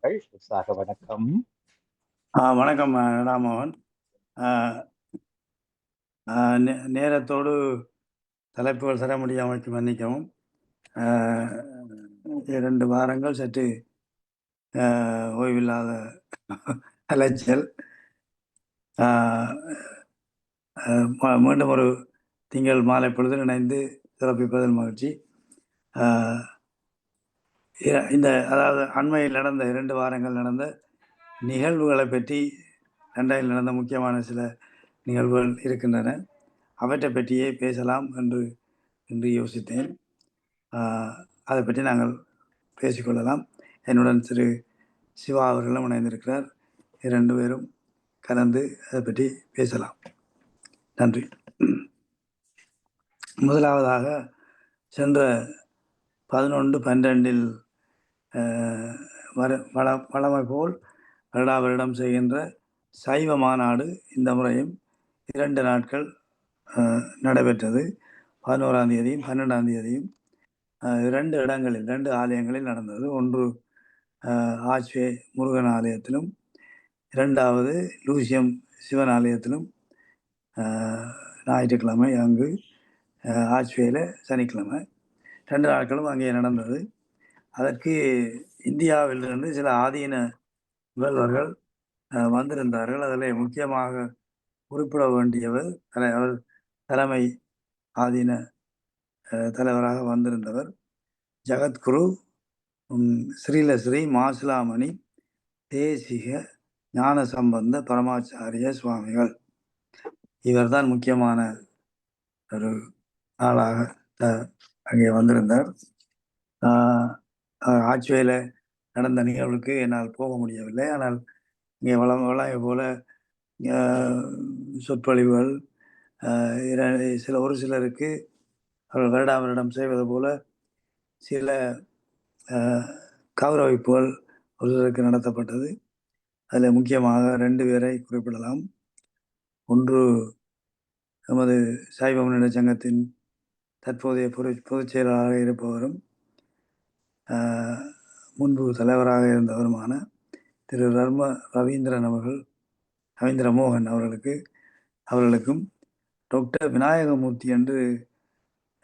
அவர்கள். உற்சாக வணக்கம். வணக்கம் ராமோகன். நேரத்தோடு தலைப்புகள் தர முடியாமல் மன்னிக்கவும். 2 வாரங்கள் சற்று ஓய்வில்லாத அலைச்சல். மீண்டும் ஒரு திங்கள் மாலை பொழுதில் இணைந்து சிறப்பிப்பதில் மகிழ்ச்சி. அதாவது அண்மையில் நடந்த 2 வாரங்கள் நடந்த நிகழ்வுகளை பற்றி, லண்டனில் நடந்த முக்கியமான சில நிகழ்வுகள் இருக்கின்றன. அவற்றை பற்றியே பேசலாம் என்று யோசித்தேன். அதை பற்றி நாங்கள் பேசிக்கொள்ளலாம். என்னுடன் திரு சிவா அவர்களும் இணைந்திருக்கிறார். 2 பேரும் கலந்து அதை பற்றி பேசலாம். நன்றி. முதலாவதாக, சென்ற 11/12 வழமை போல் வருடம் செய்கின்ற சைவ மாநாடு இந்த முறையும் 2 நாட்கள் நடைபெற்றது. 11ஆம் தேதியும் 12ஆம் தேதியும் 2 இடங்களில் 2 ஆலயங்களில் நடந்தது. ஒன்று ஆச்வே முருகன் ஆலயத்திலும், 2வது லூசியம் சிவன் ஆலயத்திலும் ஞாயிற்றுக்கிழமை, அங்கு ஆச்வேல சனிக்கிழமை. 2 நாட்களும் அங்கே நடந்தது. அதற்கு இந்தியாவிலிருந்து சில ஆதீன முதல்வர்கள் வந்திருந்தார்கள். அதில் முக்கியமாக குறிப்பிட வேண்டியவர் அவர் தலைமை ஆதீன தலைவராக வந்திருந்தவர் ஜகத்குரு ஸ்ரீலஸ்ரீ மாசிலாமணி தேசிக ஞான சம்பந்த பரமாச்சாரிய சுவாமிகள். இவர்தான் முக்கியமான ஒரு ஆளாக அங்கே வந்திருந்தார். ஆட்சியில் நடந்த நிகழ்வுக்கு என்னால் போக முடியவில்லை. ஆனால் இங்கே வளமை போல சொற்பொழிவுகள், ஒரு சிலருக்கு அவர்கள் வருடம் செய்வது போல சில கௌரவிப்புகள் ஒரு சிலருக்கு நடத்தப்பட்டது. அதில் முக்கியமாக 2 பேரை குறிப்பிடலாம். ஒன்று, நமது சைவ முன்னேற்ற சங்கத்தின் தற்போதைய பொதுச் செயலாளராக இருப்பவரும் முன்பு தலைவராக இருந்தவருமான திரு ரவீந்திர மோகன் அவர்களுக்கும் டாக்டர் விநாயகமூர்த்தி என்று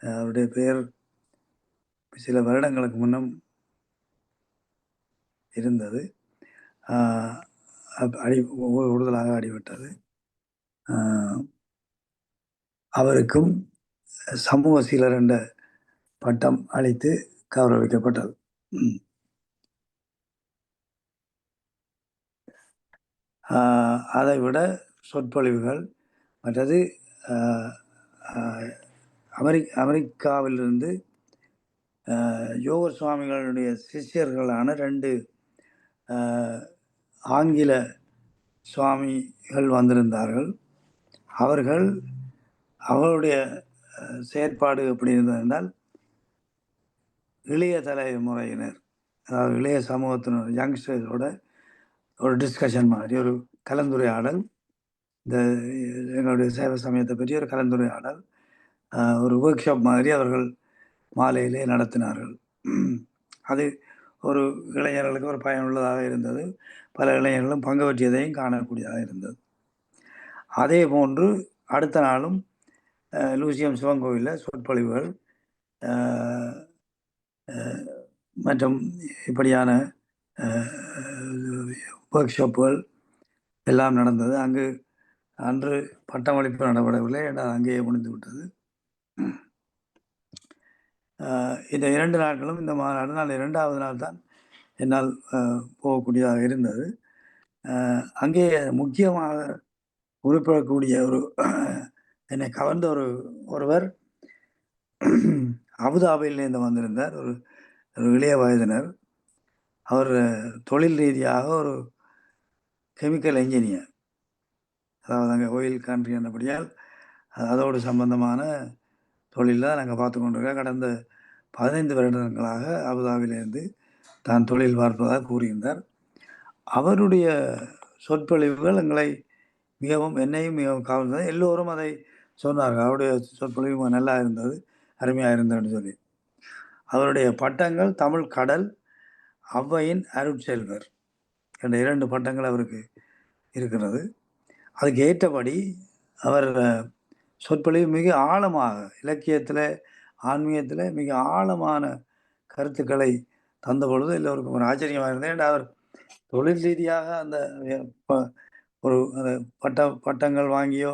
அவருடைய பெயர் சில வருடங்களுக்கு முன்னம் இருந்தது, கூடுதலாக அடிபட்டது. அவருக்கும் சமூக சீலர் என்ற பட்டம் அளித்து கௌரவிக்கப்பட்டது. அதை விட சொற்பொழிவுகள், மற்றது அமெரிக்காவிலிருந்து யோகர் சுவாமிகளுடைய சிஷ்யர்களான 2 ஆங்கில சுவாமிகள் வந்திருந்தார்கள். அவர்களுடைய செயற்பாடு எப்படி இருந்தது என்றால், இளைய தலைமுறையினர், அதாவது இளைய சமூகத்தினர், யங்ஸ்டர்ஸோட ஒரு டிஸ்கஷன் மாதிரி, ஒரு கலந்துரையாடல், இந்த எங்களுடைய சேவை சமயத்தை பற்றி ஒரு கலந்துரையாடல், ஒரு ஒர்க் ஷாப் மாதிரி அவர்கள் மாலையிலே நடத்தினார்கள். அது ஒரு இளைஞர்களுக்கு ஒரு பயனுள்ளதாக இருந்தது. பல இளைஞர்களும் பங்கு பற்றியதையும் காணக்கூடியதாக இருந்தது. அதே போன்று அடுத்த நாளும் லூசியம் சிவன் கோவிலில் சொற்பொழிவுகள் மற்றும் இப்படியான ஒர்க் ஷாப்புகள் எல்லாம் நடந்தது. அன்று பட்டமளிப்பு நடப்படவில்லை, அங்கேயே முடிந்து விட்டது. இந்த 2 நாட்களும் இந்த மாநாடு, நான் 2வது நாள் தான் என்னால் போகக்கூடியதாக இருந்தது. அங்கே முக்கியமாக குறிப்பிடக்கூடிய என்னை கவர்ந்த ஒருவர் அபுதாபியிலிருந்து வந்திருந்தார். ஒரு இளைய வயதினர். அவர் தொழில் ரீதியாக ஒரு கெமிக்கல் என்ஜினியர், அதாவது அங்கே ஆயில் கண்ட்ரி என்றபடியால் அதோடு சம்பந்தமான தொழில் தான் நாங்கள் பார்த்து கொண்டிருக்கோம். கடந்த 15 வருடங்களாக அபுதாபியிலிருந்து தான் தொழில் பார்ப்பதாக கூறியிருந்தார். அவருடைய சொற்பொழிவுகள் என்னையும் மிகவும் கவர்ந்தது. எல்லோரும் அதை சொன்னார்கள், அவருடைய சொற்பொழிவு நல்லா இருந்தது, அருமையாக இருந்ததுன்னு சொல்லி. அவருடைய பட்டங்கள் தமிழ் கடல், ஔவையின் அருட்செல்வர், என்ற 2 பட்டங்கள் அவருக்கு இருக்கிறது. அதுக்கு ஏற்றபடி அவர் சொற்பொழிவு மிக ஆழமாக இலக்கியத்தில், ஆன்மீகத்தில் மிக ஆழமான கருத்துக்களை தந்த பொழுது எல்லோருக்கும் ஒரு ஆச்சரியமாக இருந்தது. ஏன்னா அவர் தொழில் ரீதியாக அந்த ஒரு அந்த பட்டங்கள் வாங்கியோ,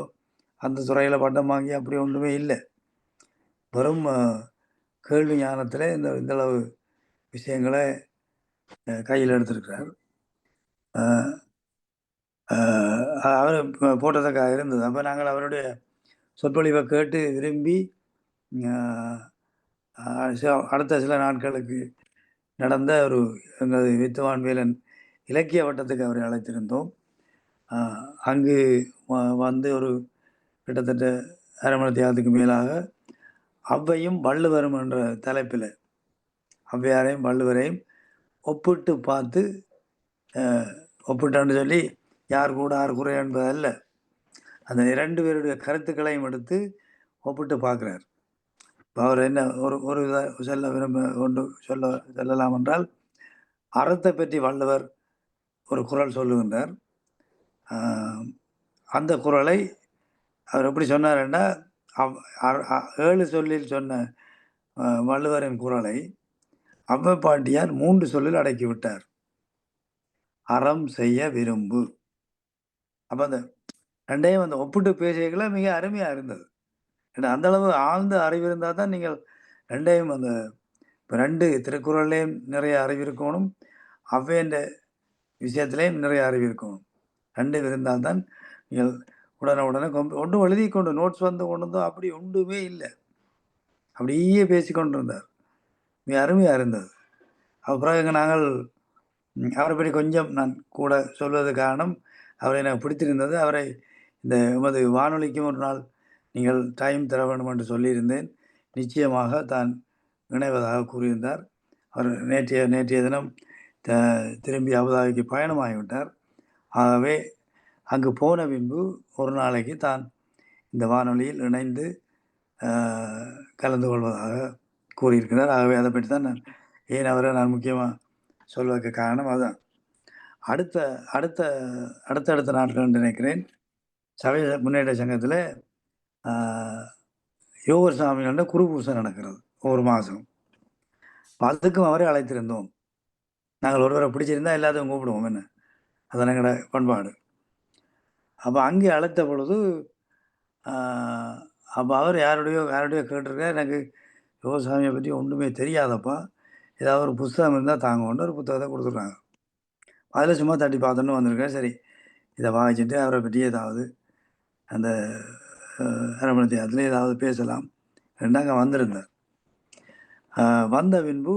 அந்த துறையில் பட்டம் வாங்கியோ அப்படி ஒன்றுமே இல்லை. வெறும் கேள்வி ஞானத்தில் இந்தளவு விஷயங்களை கையில் எடுத்திருக்கிறார். அவர் போட்டதற்காக இருந்தது. அப்போ நாங்கள் அவருடைய சொற்பொழிவை கேட்டு விரும்பி அடுத்த சில நாட்களுக்கு நடந்த ஒரு எங்களது வித்துவான் வேலன் இலக்கிய வட்டத்துக்கு அவரை அழைத்திருந்தோம். அங்கு வந்து ஒரு கிட்டத்தட்ட அரை மணி நேரத்துக்கு மேலாக ஔவையும் வள்ளுவரும் என்ற தலைப்பில் ஔவையாரையும் வள்ளுவரையும் ஒப்பிட்டு பார்த்து, ஒப்பிட்டான்னு சொல்லி யார் கூட யார் குறை என்பதல்ல, அந்த 2 பேருடைய கருத்துக்களையும் எடுத்து ஒப்பிட்டு பார்க்குறார். இப்போ அவர் என்ன ஒரு ஒரு சொல்ல சொல்லலாம் என்றால், அறத்தை பற்றி வள்ளுவர் ஒரு குறள் சொல்லுகின்றார். அந்த குறளை அவர் எப்படி சொன்னார்ன்னா, 7 சொல்லில் சொன்ன வள்ளுவரின் குறளை ஔவை பாட்டியார் 3 சொல்லில் அடக்கி விட்டார். அறம் செய்ய விரும்பு. அப்போ அந்த 2யும் அந்த ஒப்பிட்டு பேசியதுல மிக அருமையாக இருந்தது. ஏன்னா அந்த அளவு ஆழ்ந்த அறிவு இருந்தால் தான் நீங்கள் 2யும் அந்த இப்போ 2 திருக்குறள்லேயும் நிறைய அறிவு இருக்கணும், ஔவைன்ற விஷயத்திலையும் நிறைய அறிவு இருக்கணும். 2 இருந்தால் தான் நீங்கள் உடனே ஒன்றும் எழுதி கொண்டு நோட்ஸ் வந்து கொண்டு வந்தோம் அப்படி ஒன்றுமே இல்லை. அப்படியே பேசி கொண்டு இருந்தார். மிக அருமையாக இருந்தது. அப்புறம் நாங்கள் அவரை பற்றி கொஞ்சம் நான் கூட சொல்வது காரணம், அவரை எனக்கு பிடித்திருந்தது. அவரை இந்த எமது வானொலிக்கும் ஒரு நாள் நீங்கள் டைம் தர வேண்டும் என்று சொல்லியிருந்தேன். நிச்சயமாக தான் இணைவதாக கூறியிருந்தார். அவர் நேற்றைய தினம் திரும்பி அபுதாபிக்கு பயணமாகிவிட்டார். ஆகவே அங்கு போன பின்பு ஒரு நாளைக்கு தான் இந்த வானொலியில் இணைந்து கலந்து கொள்வதாக கூறியிருக்கிறார். ஆகவே அதை பற்றி தான் நான் ஏன் அவரை நான் முக்கியமாக சொல்வதற்கு காரணம் அதுதான். அடுத்தடுத்த நாட்கள் நினைக்கிறேன் சபை முன்னேற்ற சங்கத்தில் யோகர் சாமிகள குரு பூசை நடக்கிறது ஒவ்வொரு மாதம். அதுக்கும் அவரை அழைத்திருந்தோம். நாங்கள் ஒருவரை பிடிச்சிருந்தா எல்லாத்தையும் கூப்பிடுவோம், என்ன அதான் எங்களோட பண்பாடு. அப்போ அங்கே அழைத்த பொழுது அப்போ அவர் யாருடையோ கேட்டிருக்கார், எனக்கு யோகசாமியை பற்றி ஒன்றுமே தெரியாதப்பா, ஏதாவது ஒரு புத்தகம் இருந்தால் தாங்க கொண்டு ஒரு புத்தகத்தை கொடுத்துட்றாங்க. அதில் சும்மா தட்டி பார்த்தோன்னு வந்திருக்கேன். சரி இதை வாங்கிச்சுட்டு அவரை பற்றி ஏதாவது அந்த அரமணி அதில் ஏதாவது பேசலாம் ரெண்டாங்க வந்திருந்தார். வந்த பின்பு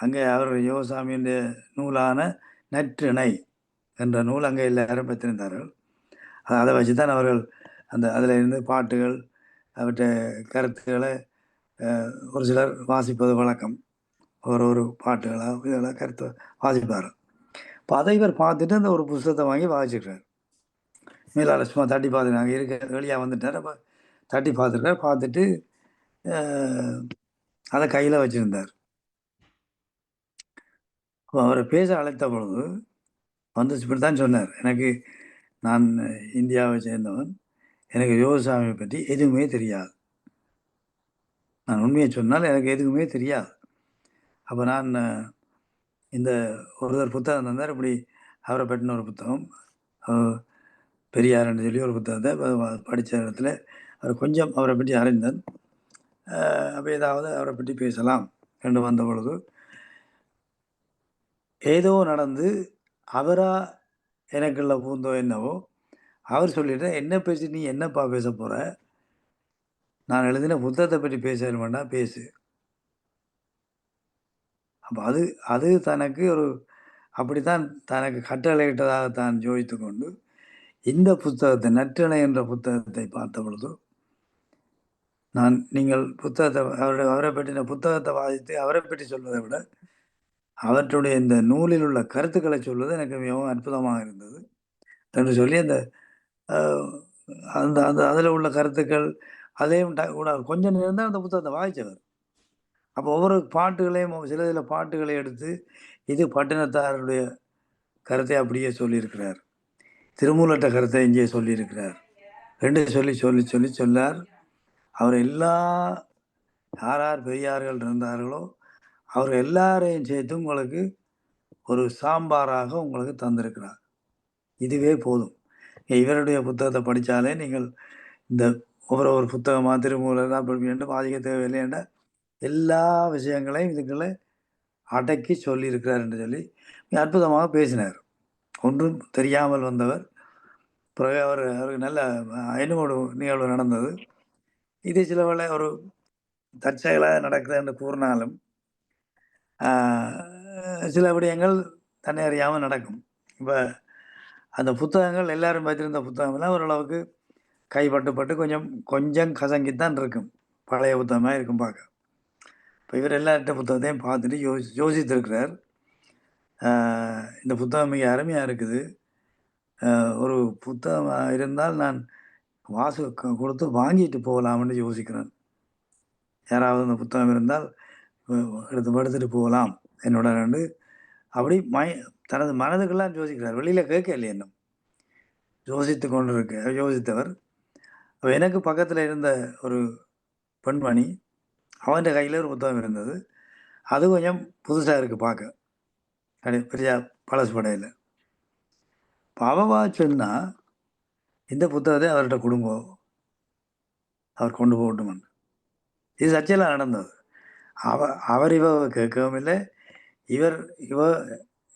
அங்கே அவர் யோகசாமியின் நூலான நற்றிணை என்ற நூல் அங்கே எல்லாரும் பெற்றிருந்தார்கள். அதை வச்சு தான் அவர்கள் அதில் இருந்து பாட்டுகள் அவற்றை கருத்துக்களை ஒரு சிலர் வாசிப்பது வழக்கம். ஒரு பாட்டுகளாக இதெல்லாம் கருத்து வாசிப்பார். இப்போ அதை இவர் பார்த்துட்டு அந்த ஒரு புத்தகத்தை வாங்கி வாசிக்கிறார். மேலாள சும்மா தட்டி பார்த்து நாங்கள் இருக்க வெளியாக வந்துட்டார். அப்போ தட்டி பார்த்துருக்கார். பார்த்துட்டு அதை கையில் வச்சுருந்தார். அப்போ அவரை பேச அழைத்த பொழுது வந்து இப்படி தான் சொன்னார், எனக்கு நான் இந்தியாவை சேர்ந்தவன், எனக்கு யோகசாமியை பற்றி எதுவுமே தெரியாது. நான் உண்மையை சொன்னால் எனக்கு எதுவுமே தெரியாது. அப்போ நான் இந்த ஒருத்தர் புத்தகம் தந்தார், இப்படி அவரை பற்றின ஒரு புத்தகம், பெரியார்னு சொல்லி ஒரு புத்தகத்தை படித்த இடத்துல அவர் கொஞ்சம் அவரை பற்றி அறிந்தார். அப்போ ஏதாவது அவரை பற்றி பேசலாம் என்று வந்த பொழுது ஏதோ நடந்து அவராக எனக்குள்ள பூந்தோ என்னவோ அவர் சொல்லிட்டு, என்ன பேசி நீ என்னப்பா பேச போகிற, நான் எழுதின புத்தகத்தை பற்றி பேச வேண்டாம் பேசு. அப்போ அது தனக்கு ஒரு அப்படித்தான் தனக்கு கட்டளையிட்டதாக தான் யோசித்து கொண்டு இந்த புத்தகத்தை நற்றிணை என்ற புத்தகத்தை பார்த்த பொழுது நீங்கள் புத்தகத்தை அவரை பற்றின புத்தகத்தை வாசித்து அவரை பற்றி சொல்வதை விட அவற்றுடைய இந்த நூலில் உள்ள கருத்துக்களை சொல்வது எனக்கு மிகவும் அற்புதமாக இருந்தது என்று சொல்லி அந்த அந்த அந்த அதில் உள்ள கருத்துக்கள் அதையும் கொஞ்சம் நேரம் தான் அந்த புத்தகத்தை வாசித்தவர். அப்போ ஒவ்வொரு பாட்டுகளையும் சில பாட்டுகளை எடுத்து இது பட்டினத்தாருடைய கருத்தை அப்படியே சொல்லியிருக்கிறார். திருமூலற்ற கருத்தை இங்கே சொல்லியிருக்கிறார். ரெண்டு சொல்லி சொல்லி சொல்லி சொல்லார். அவர் எல்லா யார் யார் பெரியார்கள் இருந்தார்களோ அவர் எல்லாரையும் சேர்த்து உங்களுக்கு ஒரு சாம்பாராக உங்களுக்கு தந்திருக்கிறார். இதுவே போதும். இவருடைய புத்தகத்தை படித்தாலே நீங்கள் இந்த ஒவ்வொரு புத்தகமாக திருமூலர் அப்படி என்று பாதிக்க தேவையில்லை எல்லா விஷயங்களையும் இதுக்குள்ளே அடக்கி சொல்லியிருக்கிறார் என்று சொல்லி அற்புதமாக பேசினார். ஒன்றும் தெரியாமல் வந்தவர். பிறகு அவருக்கு நல்ல ஐநூறு நிகழ்வு நடந்தது. இது சில வேளை ஒரு தற்செயலாக நடக்குது என்று கூறினாலும் சில விடயங்கள் தன்னை அறியாமல் நடக்கும். இப்போ அந்த புத்தகங்கள் எல்லாரும் வைத்திருந்த புத்தகம்லாம் ஓரளவுக்கு கைப்பட்டு கொஞ்சம் கொஞ்சம் கசங்கித்தான் இருக்கும். பழைய புத்தகமாக இருக்கும் பார்க்க. இப்போ இவர் எல்லார்கிட்ட புத்தகத்தையும் பார்த்துட்டு யோசித்திருக்கிறார். இந்த புத்தகம் மிக அருமையாக இருக்குது. ஒரு புத்தகம் இருந்தால் நான் வாசு கொடுத்து வாங்கிட்டு போகலாம்னு யோசிக்கிறேன். யாராவது இந்த புத்தகம் இருந்தால் எடுத்துட்டு போகலாம் என்னோட ரெண்டு அப்படி தனது மனதுக்கெல்லாம் யோசிக்கிறார். வெளியில் கேட்க இல்லை இன்னும் யோசித்து கொண்டு யோசித்தவர். எனக்கு பக்கத்தில் இருந்த ஒரு பெண்மணி அவன் கையில் ஒரு புத்தகம் இருந்தது. அது கொஞ்சம் புதுசாக இருக்குது பார்க்க, பெரிய பழசு படையில். அவவா சொன்னால் இந்த புத்தகத்தை அவர்கிட்ட கொடுங்கோ, அவர் கொண்டு போகட்டுமன். இது சர்ச்சையெல்லாம் நடந்தது. அவர் இவ கேட்கவும் இல்லை. இவ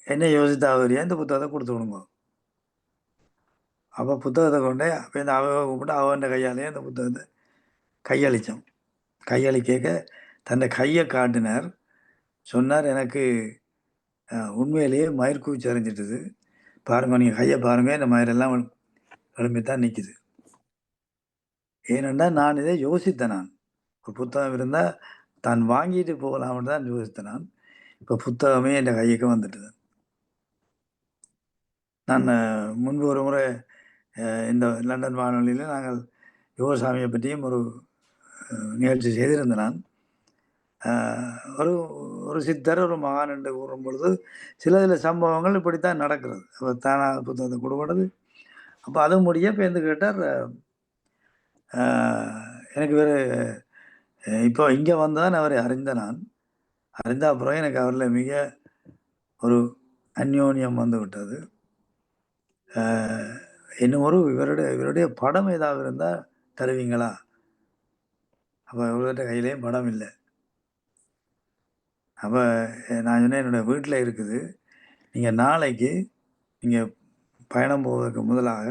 என்ன யோசித்தாவரியா இந்த புத்தகத்தை கொடுத்து விடுங்க. அப்போ புத்தகத்தை கொண்டே அப்போ இந்த அவ கூப்பிட்டு அவன் கையாலேயே அந்த புத்தகத்தை கையளித்தோம். கையளிக்க தன்னை கையை காட்டினார். சொன்னார், எனக்கு உண்மையிலேயே மயிர்கூச்சி அறிஞ்சிட்டுது. பாருங்க, நீங்கள் கையை பாருங்கள், இந்த மயிரெல்லாம் எழும்பித்தான் நிற்குது. ஏனென்றா நான் இதை யோசித்தேன். நான் ஒரு புத்தகம் இருந்தால் தான் வாங்கிட்டு போகலாம்னு தான் யோசித்தேன். நான் இப்போ புத்தகமே என் கைக்கு வந்துட்டுது. நான் முன்பு ஒரு முறை இந்த லண்டன் வானொலியில் நாங்கள் யோகசாமியை பற்றியும் ஒரு நிகழ்ச்சி செய்திருந்தேன். நான் ஒரு ஒரு சித்தர் ஒரு மகான் என்று கூறும் பொழுது சில சம்பவங்கள் இப்படித்தான் நடக்கிறது. அப்போ தானாக புத்தகத்தை கொடுப்படுது. அப்போ அது முடிய பேருந்து கேட்டார், எனக்கு வேறு இப்போ இங்கே வந்தான் அவரை அறிந்த அப்புறம் எனக்கு அவரில் மிக ஒரு அந்யோன்யம் வந்து விட்டது. இன்னும் ஒரு இவருடைய படம் ஏதாவது இருந்தால் தருவீங்களா? அப்போ இவர்கிட்ட கையிலேயும் படம் இல்லை. அப்போ நான் சொன்னேன், என்னோடய வீட்டில் இருக்குது, நீங்கள் நாளைக்கு நீங்கள் பயணம் போவதற்கு முதலாக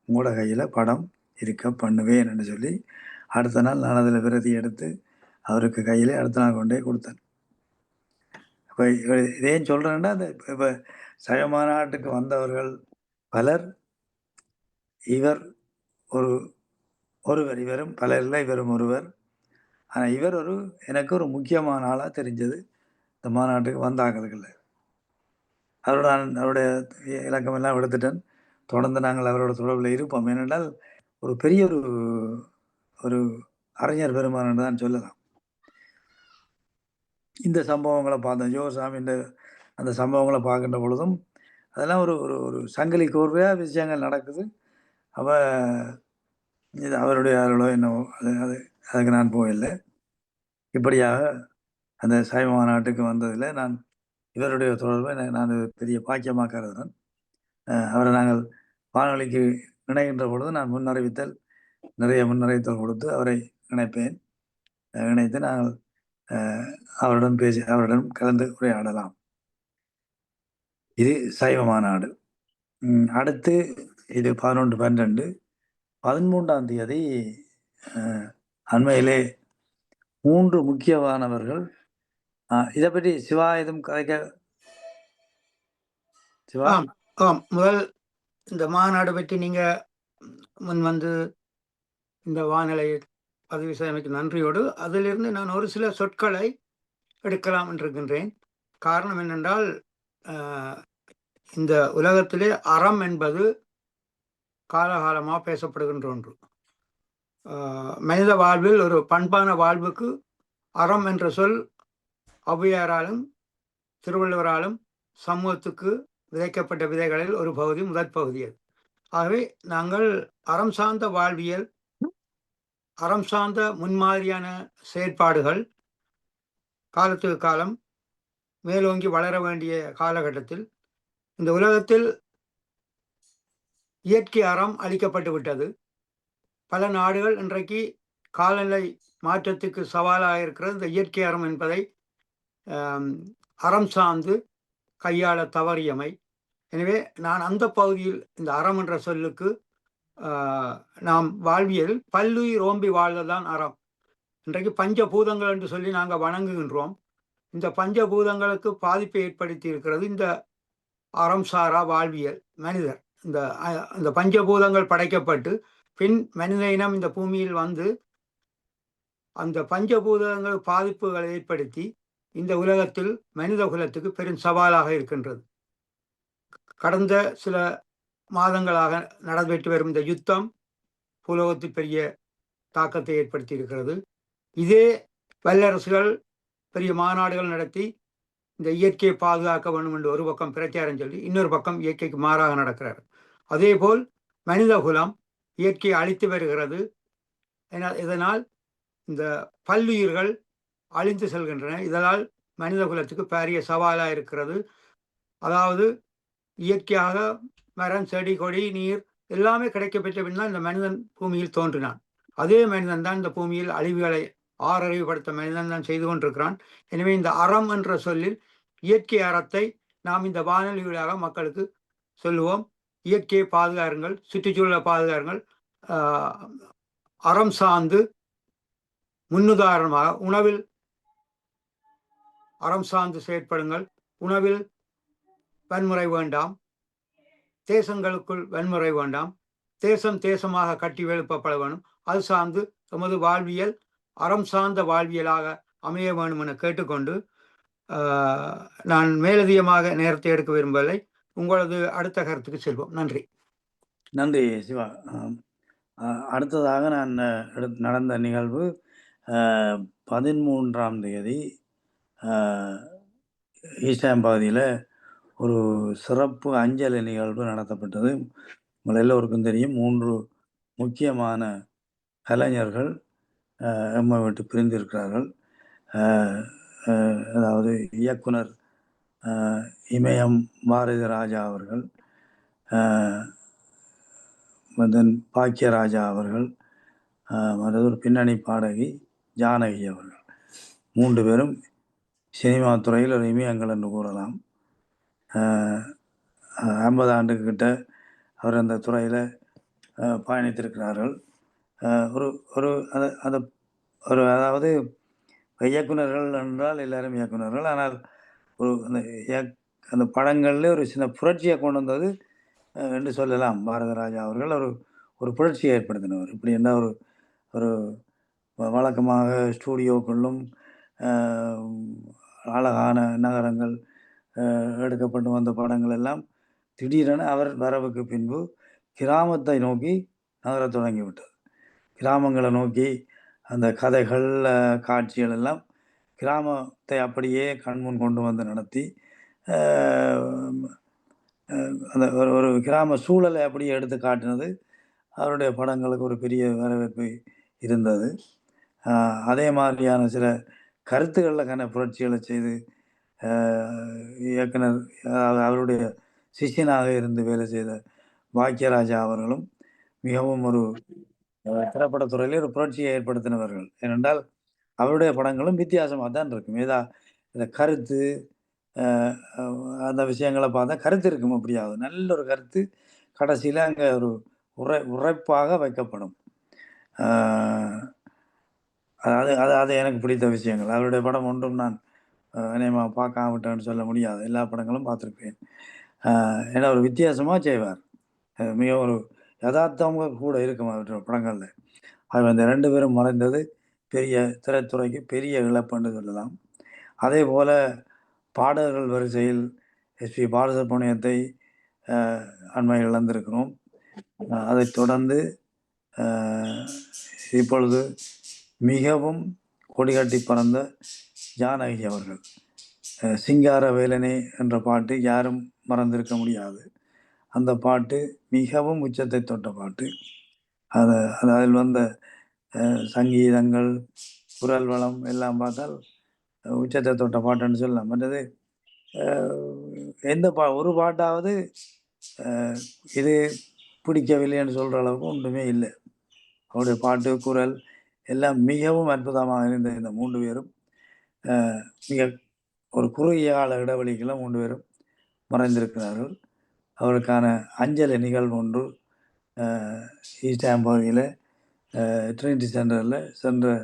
உங்களோட கையில் படம் இருக்க பண்ணுவேன் என்று சொல்லி அடுத்த நாள் நான் அதில் விரதி எடுத்து அவருக்கு கையில் அடுத்த நாள் கொண்டே கொடுத்தேன். இப்போ இதையும் சொல்கிறேன்னா, அந்த இப்போ சைவ மாநாட்டுக்கு வந்தவர்கள் பலர் இவர் ஒருவர், இவரும் பலரில் இவரும் ஒருவர். ஆனால் இவர் எனக்கு ஒரு முக்கியமான ஆளாக தெரிஞ்சது இந்த மாநாட்டுக்கு வந்தாங்களுக்குள்ள. அவருடைய இலக்கமெல்லாம் எடுத்துட்டேன். தொடர்ந்து நாங்கள் அவரோட தொடர்பில் இருப்போம். ஏனென்றால் ஒரு பெரிய ஒரு அறிஞர் பெருமான் தான் சொல்லலாம். இந்த சம்பவங்களை பார்த்தோம், யோகசாமியின் அந்த சம்பவங்களை பார்க்கின்ற பொழுதும் அதெல்லாம் ஒரு ஒரு சங்கிலி கோர்வையாக விஷயங்கள் நடக்குது. அப்போ இது அவருடைய அருளோ என்னவோ அதுக்கு நான் போகலை. இப்படியாக அந்த சைவ மாநாட்டுக்கு வந்ததில் நான் இவருடைய தொடர்பை நான் பெரிய பாக்கியமாக கருதுகிறேன். அவரை நாங்கள் வானொலிக்கு இணைகின்ற பொழுது நான் நிறைய முன்னறிவித்தல் கொடுத்து அவரை இணைத்து நாங்கள் அவருடன் கலந்து உரையாடலாம். இது சைவ மாநாடு. அடுத்து இது 11/12 13ஆம் தேதி அண்மையிலே 3 முக்கியமானவர்கள். இதை பற்றி சிவா எதுவும் கதைக்க? சிவா, முதல் இந்த மாநாடு பற்றி நீங்க முன் வந்து இந்த வானிலை பதிவு செய்தமைக்கு நன்றியோடு அதிலிருந்து நான் ஒரு சில சொற்களை எடுக்கலாம் என்றிருக்கின்றேன். காரணம் என்னென்றால், இந்த உலகத்திலே அறம் என்பது காலகாலமாக பேசப்படுகின்ற ஒன்று. மனித வாழ்வில் ஒரு பண்பான வாழ்வுக்கு அறம் என்ற சொல் ஔவையாராலும் திருவள்ளுவராலும் சமூகத்துக்கு விதைக்கப்பட்ட விதைகளில் ஒரு பகுதி முதற் பகுதி அது. ஆகவே நாங்கள் அறம் சார்ந்த வாழ்வியல், அறம் சார்ந்த முன்மாதிரியான செயற்பாடுகள் காலத்துக்கு காலம் மேலோங்கி வளர வேண்டிய காலகட்டத்தில் இந்த உலகத்தில் இயற்கை அறம் அளிக்கப்பட்டு விட்டது. பல நாடுகள் இன்றைக்கு காலநிலை மாற்றத்துக்கு சவாலாக இருக்கிறது இந்த இயற்கை அறம் என்பதை அறம் சார்ந்து கையாள தவறியமை. எனவே நான் அந்த பகுதியில் இந்த அறம் என்ற சொல்லுக்கு நாம் வாழ்வியல் பல்லுயிர் ஓம்பி வாழ்வதுதான் அறம். இன்றைக்கு பஞ்சபூதங்கள் என்று சொல்லி நாங்கள் வணங்குகின்றோம். இந்த பஞ்சபூதங்களுக்கு பாதிப்பை ஏற்படுத்தி இருக்கிறது இந்த அறம் சாரா வாழ்வியல் மனிதர். இந்த பஞ்சபூதங்கள் படைக்கப்பட்டு பின் மனித இனம் இந்த பூமியில் வந்து அந்த பஞ்சபூதங்கள் பாதிப்புகளை ஏற்படுத்தி இந்த உலகத்தில் மனித குலத்துக்கு பெரும் சவாலாக இருக்கின்றது. கடந்த சில மாதங்களாக நடைபெற்று வரும் இந்த யுத்தம் பூலோகத்தில் பெரிய தாக்கத்தை ஏற்படுத்தி இருக்கிறது. இதே வல்லரசுகள் பெரிய மாநாடுகள் நடத்தி இந்த இயற்கையை பாதுகாக்க வேண்டும் என்று ஒரு பக்கம் பிரச்சாரம் சொல்லி இன்னொரு பக்கம் இயற்கைக்கு மாறாக நடக்கிறார். அதே போல் மனித குலம் இயற்கையை அழித்து வருகிறது. இதனால் இந்த பல்லுயிர்கள் அழிந்து செல்கின்றன. இதனால் மனித குலத்துக்கு பெரிய சவாலாக இருக்கிறது. அதாவது இயற்கையாக மரம், செடி, கொடி, நீர் எல்லாமே கிடைக்கப்பெற்ற பின் தான் இந்த மனிதன் பூமியில் தோன்றினான். அதே மனிதன் தான் இந்த பூமியில் அழிவுகளை ஆறறிவுபடுத்த மனிதன் தான் செய்து கொண்டிருக்கிறான். எனவே இந்த அறம் என்ற சொல்லில் இயற்கை அறத்தை நாம் இந்த வானொலிகளாக மக்களுக்கு சொல்லுவோம். இயற்கையை பாதுகாருங்கள், சுற்றுச்சூழலை பாதுகாருங்கள், அறம் சார்ந்து முன்னுதாரணமாக உணவில் அறம் சார்ந்து செயற்படுங்கள். உணவில் வன்முறை வேண்டாம், தேசங்களுக்குள் வன்முறை வேண்டாம், தேசம் தேசமாக கட்டி எழுப்பப்பட வேணும். அது சார்ந்து எமது வாழ்வியல் அறம் சார்ந்த வாழ்வியலாக அமைய வேண்டும் என கேட்டுக்கொண்டு நான் மேலதிகமாக நேரத்தை எடுக்க விரும்பவில்லை. உங்களது அடுத்த கருத்துக்கு செல்வோம். நன்றி. நன்றி சிவா. அடுத்ததாக நான் நடந்த நிகழ்வு 13ஆம் தேதி ஈஸ்டாம் பகுதியில் ஒரு சிறப்பு அஞ்சலி நிகழ்வு நடத்தப்பட்டது. உங்கள் எல்லோருக்கும் தெரியும், 3 முக்கியமான கலைஞர்கள் எம்மை விட்டு பிரிந்திருக்கிறார்கள். அதாவது இயக்குனர் இமயம் பாரதி ராஜா அவர்கள், பாக்கியராஜா அவர்கள், மற்றது ஒரு பின்னணி பாடகி ஜானகி அவர்கள். 3 பேரும் சினிமா துறையில் ஒரு இமயங்கள் என்று கூறலாம். 50 ஆண்டுக்கு கிட்ட அவர் அந்த துறையில் பயணித்திருக்கிறார்கள். ஒரு ஒரு அந்த ஒரு அதாவது இயக்குனர்கள் என்றால் எல்லாரும் இயக்குனர்கள். ஆனால் ஒரு அந்த படங்களில் ஒரு சின்ன புரட்சியை கொண்டு வந்தது என்று சொல்லலாம். பாரதராஜா அவர்கள் ஒரு புரட்சியை ஏற்படுத்தினவர். இப்படி என்ன ஒரு வழக்கமாக ஸ்டூடியோக்களும் அழகான நகரங்கள் எடுக்கப்பட்டு வந்த படங்கள் எல்லாம் திடீரென அவர் வரவுக்கு பின்பு கிராமத்தை நோக்கி நகர தொடங்கிவிட்டது. கிராமங்களை நோக்கி அந்த கதைகள், காட்சிகள் எல்லாம் கிராமத்தை அப்படியே கண்முன் கொண்டு வந்து நடத்தி அந்த ஒரு கிராம சூழலை அப்படியே எடுத்து காட்டினது அவருடைய படங்களுக்கு ஒரு பெரிய வரவேற்பு இருந்தது. அதே மாதிரியான சில கருத்துக்களில் புரட்சிகளை செய்து இயக்குனர் அவருடைய சிஷ்யனாக இருந்து வேலை செய்த பாக்கியராஜா அவர்களும் மிகவும் ஒரு திரைப்படத்துறையிலே ஒரு புரட்சியை ஏற்படுத்தினவர்கள். ஏனென்றால் அவருடைய படங்களும் வித்தியாசமாக தான் இருக்கும். இந்த கருத்து அந்த விஷயங்களை பார்த்தா கருத்து இருக்கும். அப்படியாவது நல்ல ஒரு கருத்து கடைசியில் அங்கே ஒரு உரைப்பாக வைக்கப்படும். அது எனக்கு பிடித்த விஷயங்கள். அவருடைய படம் ஒன்றும் நான் அநேகமாக பார்க்காம விட்டேன்னு சொல்ல முடியாது. எல்லா படங்களும் பார்த்துருப்பேன். ஏன்னா ஒரு வித்தியாசமாக செய்வார். மிக ஒரு யதார்த்தமாக கூட இருக்கும் அவருடைய படங்களில். அவர் அந்த 2 பேரும் மறைந்தது பெரிய திரைத்துறைக்கு பெரிய இழப்புன்னு சொல்லலாம். அதே போல் பாடல்கள் வரிசையில் எஸ்பி பாலசுப்ரமணியத்தை அண்மையில் இழந்திருக்கிறோம். அதைத் தொடர்ந்து இப்பொழுது மிகவும் கொடிகட்டி பறந்த ஜானகி அவர்கள். சிங்கார வேலனே என்ற பாட்டு யாரும் மறந்திருக்க முடியாது. அந்த பாட்டு மிகவும் உச்சத்தை தொட்ட பாட்டு. அதில் வந்த சங்கீதங்கள், குரல் வளம் எல்லாம் பார்த்தால் உச்சத்தை தொட்ட பாட்டுன்னு சொல்லலாம். மற்றது எந்த ஒரு பாட்டாவது இது பிடிக்கவில்லைன்னு சொல்கிற அளவுக்கு ஒன்றுமே இல்லை. அவருடைய பாட்டு, குரல் எல்லாம் மிகவும் அற்புதமாக இருந்த இந்த 3 பேரும் மிக ஒரு குறுகிய கால இடைவெளிக்கெல்லாம் 3 பேரும் மறைந்திருக்கிறார்கள். அவருக்கான அஞ்சலி நிகழ்வு ஒன்று ஈஸ்டாம் பகுதியில் ட்ரினிட்டி சென்டரில் சென்ற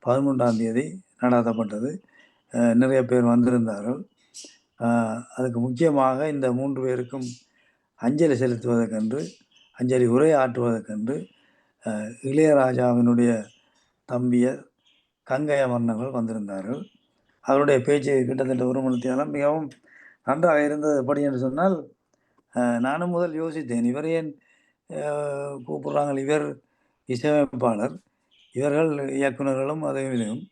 13ஆம் தேதி நடாத்தப்பட்டது. நிறைய பேர் வந்திருந்தார்கள். அதுக்கு முக்கியமாக இந்த 3 பேருக்கும் அஞ்சலி செலுத்துவதற்கென்று, அஞ்சலி உரை ஆற்றுவதற்கென்று இளையராஜாவினுடைய தம்பியர் கங்கை அமர்னவர்கள் வந்திருந்தார்கள். அவருடைய பேச்சு கிட்டத்தட்ட 1 மணி நேரம் மிகவும் நன்றாக இருந்தது. எப்படி என்று சொன்னால், நானும் முதல் யோசித்தேன், இவர் ஏன் கூப்பிடுறாங்க, இவர் இசையமைப்பாளர், இவர்கள் இயக்குநர்களும் அதையும் இதையும்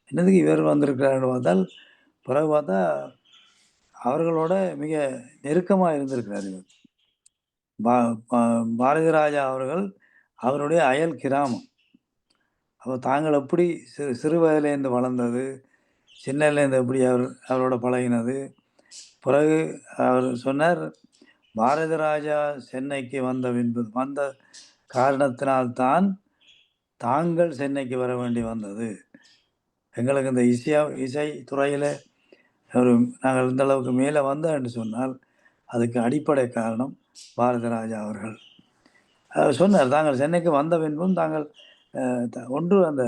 என்னதுக்கு இவர் வந்திருக்கிறார் பார்த்தால், பிறகு பார்த்தா அவர்களோட மிக நெருக்கமாக இருந்திருக்கிறார் இவர். பாரதி ராஜா அவர்கள் அவருடைய அயல் கிராமம். அப்போ தாங்கள் எப்படி சிறு வயதிலேருந்து வளர்ந்தது, சின்னலேருந்து எப்படி அவரோட பழகினது. பிறகு அவர் சொன்னார், பாரதி ராஜா சென்னைக்கு வந்த காரணத்தினால்தான் தாங்கள் சென்னைக்கு வர வேண்டி வந்தது. எங்களுக்கு இந்த இசை துறையில் நாங்கள் இந்த அளவுக்கு மேலே வந்தோம் என்று சொன்னால் அதுக்கு அடிப்படை காரணம் பாரதி ராஜா அவர்கள். சொன்னார், தாங்கள் சென்னைக்கு வந்த பின்பும் தாங்கள் ஒன்று அந்த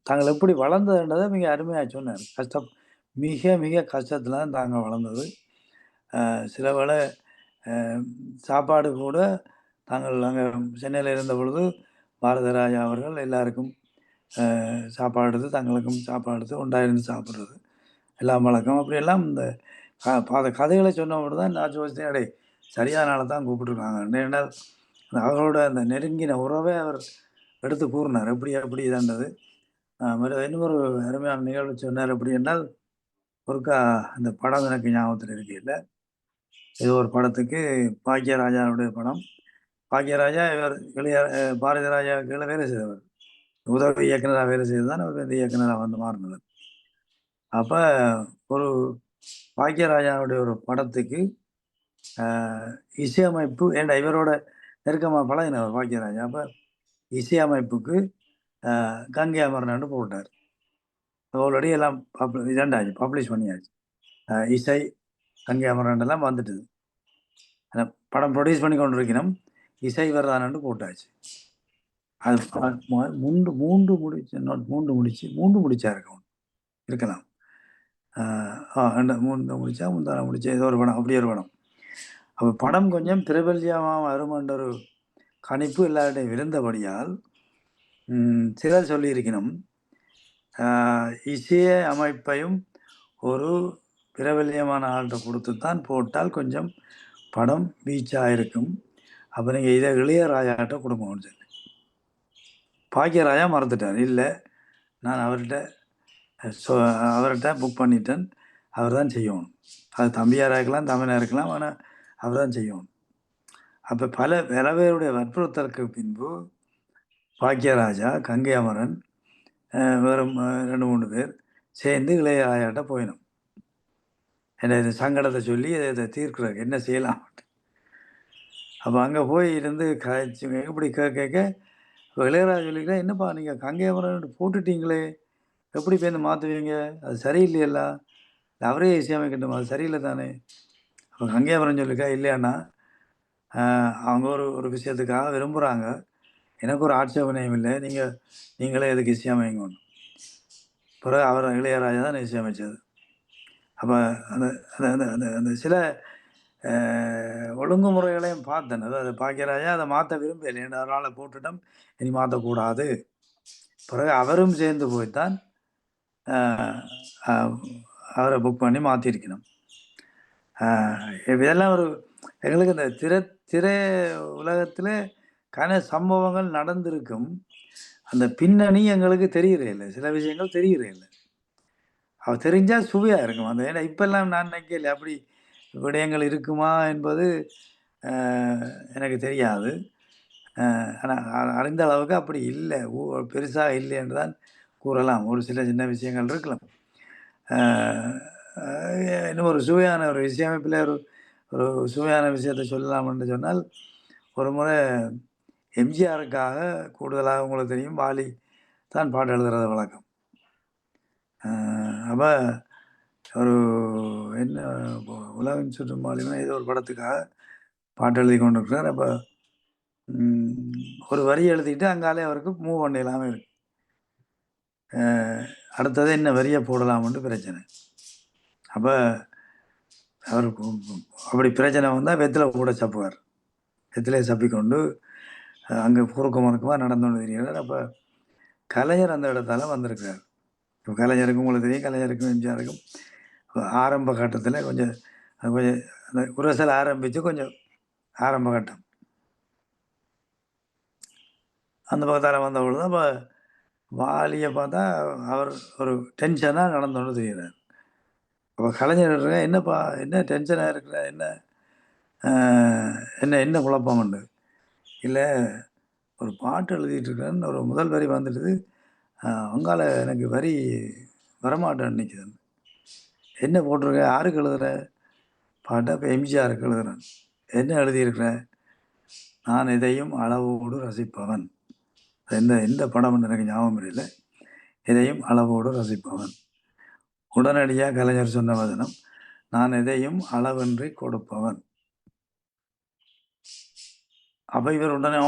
தாங்கள் எப்படி வளர்ந்ததுன்றதை மிக அருமையாக சொன்னார். மிக மிக கஷ்டத்தில் தான் தாங்கள் வளர்ந்தது. சில வேளை சாப்பாடு கூட தாங்கள் அங்கே சென்னையில் இருந்த பொழுது பாரதி ராஜா அவர்கள் எல்லாருக்கும் சாப்பாடு எடுத்து, தங்களுக்கும் சாப்பாடு எடுத்து உண்டாயிருந்து சாப்பிட்றது எல்லாம் வழக்கம். அப்படியெல்லாம் இந்த கதைகளை சொன்னபோது தான் நான் யோசித்தேன், அடே சரியான நாளை தான் கூப்பிட்டுருக்காங்க. ஏன்னா அவரோட அந்த நெருங்கின உறவை அவர் எடுத்து கூறினார், எப்படி இதாண்டது. இன்னொரு அருமையான நிகழ்வு சொன்னார். எப்படி என்றால், ஒருக்கா அந்த படம் எனக்கு ஞாபகத்தில் இருக்கையில், இது ஒரு படத்துக்கு பாக்கியராஜாவுடைய படம். பாக்கியராஜா இவர் பாரதி ராஜா கீழே வேலை செய்தவர், உதவி இயக்குனராக வேலை செய்து தான் அவர் இந்த இயக்குனராக வந்து மாறினவர். அப்போ ஒரு பாக்கியராஜாவுடைய ஒரு படத்துக்கு இசையமைப்பு, ஏண்டா இவரோட நெருக்கமாக பழகினவர் பாக்கியராஜா. அப்போ இசையமைப்புக்கு கங்கை அமரன் போட்டார். ஆல்ரெடி எல்லாம் இதாண்டாச்சு, பப்ளிஷ் பண்ணியாச்சு. இசை கங்கை அமரன் எல்லாம் வந்துட்டுது. அந்த படம் ப்ரொடியூஸ் பண்ணி கொண்டு இருக்கணும், இசை வர்றானு போட்டாச்சு. அது மூன்று முடிச்சா இருக்கலாம். 3 முடிச்சா முந்தான முடிச்ச ஏதோ ஒரு படம், அப்படி ஒரு படம். அப்போ படம் கொஞ்சம் பிரபல்யமாக வருமென்ற ஒரு கணிப்பு எல்லார்டையும் இருந்தபடியால் சிலர் சொல்லியிருக்கணும், இசைய அமைப்பையும் ஒரு பிரபல்யமான ஆள்கிட்ட கொடுத்து தான் போட்டால் கொஞ்சம் படம் வீச்சாக இருக்கும். அப்போ நீங்கள் இதை இளையராஜாட்ட கொடுங்கன்னு சொல்லி. பாக்கியராஜா மறந்துட்டார், இல்லை நான் அவர்கிட்ட புக் பண்ணிட்டேன், அவர் தான் செய்யணும். அது தம்பியாராக இருக்கலாம், தமிழாக இருக்கலாம், ஆனால் அவர் தான் செய்யணும். அப்போ பல பேருடைய வற்புறுத்தலுக்கு பின்பு பாக்கியராஜா, கங்கை அமரன், வெறும் 2-3 பேர் சேர்ந்து இளையராஜாட்ட போயிடும். என்ன இது சங்கடத்தை சொல்லி இதை தீர்க்கிறாங்க, என்ன செய்யலாம். அப்போ அங்கே போய் இருந்து கழிச்சு எப்படி கேட்க இளையராஜா சொல்லிக்கிறேன், என்னப்பா நீங்கள் கங்கை அமரன் போட்டுட்டீங்களே, எப்படி பேருந்து மாற்றுவீங்க, அது சரியில்லையல்ல, அவரே இசையமைக்கட்டும், அது சரியில்லை தானே. அப்போ கங்கை அமரன் சொல்லிக்கா, இல்லையாண்ணா அவங்க ஒரு விஷயத்துக்காக விரும்புகிறாங்க, எனக்கு ஒரு ஆட்சேபனையும் இல்லை, நீங்களே எதுக்கு இசையமைங்கன்னு. பிறகு அவர் இளையராஜா தான் இசையமைச்சது. அப்போ அந்த அந்த அந்த அந்த சில ஒழுங்குமுறைகளையும் பார்த்தேன். அதாவது பாக்கியராஜா அதை மாற்ற விரும்பலை, அவரால் போட்டுட்டோம், இனி மாற்றக்கூடாது. பிறகு அவரும் சேர்ந்து போய்த்தான் அவரை புக் பண்ணி மாற்றிருக்கணும். இதெல்லாம் எங்களுக்கு இந்த திரை உலகத்தில் சம்பவங்கள் நடந்திருக்கும், அந்த பின்னணி எங்களுக்கு தெரிகிறே இல்லை, சில விஷயங்கள் தெரிகிறே இல்லை. அவ தெரிஞ்சால் சுவையாக இருக்கும் அந்த. ஏன்னா இப்பெல்லாம் நான் நினைக்கல அப்படி விடயங்கள் இருக்குமா என்பது எனக்கு தெரியாது. ஆனால் அறிந்த அளவுக்கு அப்படி இல்லை, பெருசாக இல்லை என்று தான் கூறலாம். ஒரு சில சின்ன விஷயங்கள் இருக்கலாம். இன்னும் ஒரு சுவையான ஒரு இசையமைப்பில் ஒரு ஒரு சுவையான விஷயத்தை சொல்லலாம் என்று சொன்னால், ஒரு முறை எம்ஜிஆருக்காக கூடுதலாக உங்களுக்கு தெரியும் வாலி தான் பாட்டு எழுதுறது வழக்கம். அப்போ ஒரு என்ன உலகம் சுற்றும் வாலிபன் ஏதோ ஒரு படத்துக்காக பாட்டு எழுதி கொண்டிருக்கிறார். அப்போ ஒரு வரி எழுதிட்டு அங்காலே அவருக்கு மூவ் பண்ண இல்லாமல் இருக்கு. அடுத்தது என்ன வரியை போடலாம்னு பிரச்சனை. அப்போ அவருக்கு அப்படி பிரச்சனை வந்தால் வெத்தில கூட சப்புவார். வெத்திலையை சப்பிக்கொண்டு அங்கே குறுக்க முறுக்கமாக நடந்து கொண்டு தெரிகிறார். அப்போ கலைஞர் அந்த இடத்தால வந்திருக்கிறார். இப்போ கலைஞருக்கும் உங்களுக்கு தெரியும், கலைஞருக்கும் எம்ஜிஆருக்கும் ஆரம்ப கட்டத்தில் கொஞ்சம் கொஞ்சம் அந்த உரசல் ஆரம்பித்து கொஞ்சம் ஆரம்ப கட்டம் அந்த பக்கத்தால் வந்த பொழுது அப்போ வாலியை பார்த்தா அவர் ஒரு டென்ஷனாக நடந்தோன்னு தெரிகிறார். அப்போ கலைஞர் என்னப்பா என்ன டென்ஷனாக இருக்கிற, என்ன என்ன என்ன குழப்பம் உண்டு? இல்லை ஒரு பாட்டு எழுதிட்டு இருக்கிறேன்னு ஒரு முதல் வரி வந்துடுது, அங்கால எனக்கு வரி வரமாட்டேன்னு நிற்குது. என்ன போட்டிருக்க, யாருக்கு எழுதுகிற பாட்டை? இப்போ எம்ஜிஆருக்கு எழுதுறேன். என்ன எழுதியிருக்கிற? நான் இதையும் அளவோடு ரசிப்பவன். எந்த படம்னு எனக்கு ஞாபகம் இல்லை. இதையும் அளவோடு ரசிப்பவன். உடனடியாக கலைஞர் சொன்ன வசனம், நான் எதையும் அளவின்றி கொடுப்பவன். அப்போ இவர் உடனே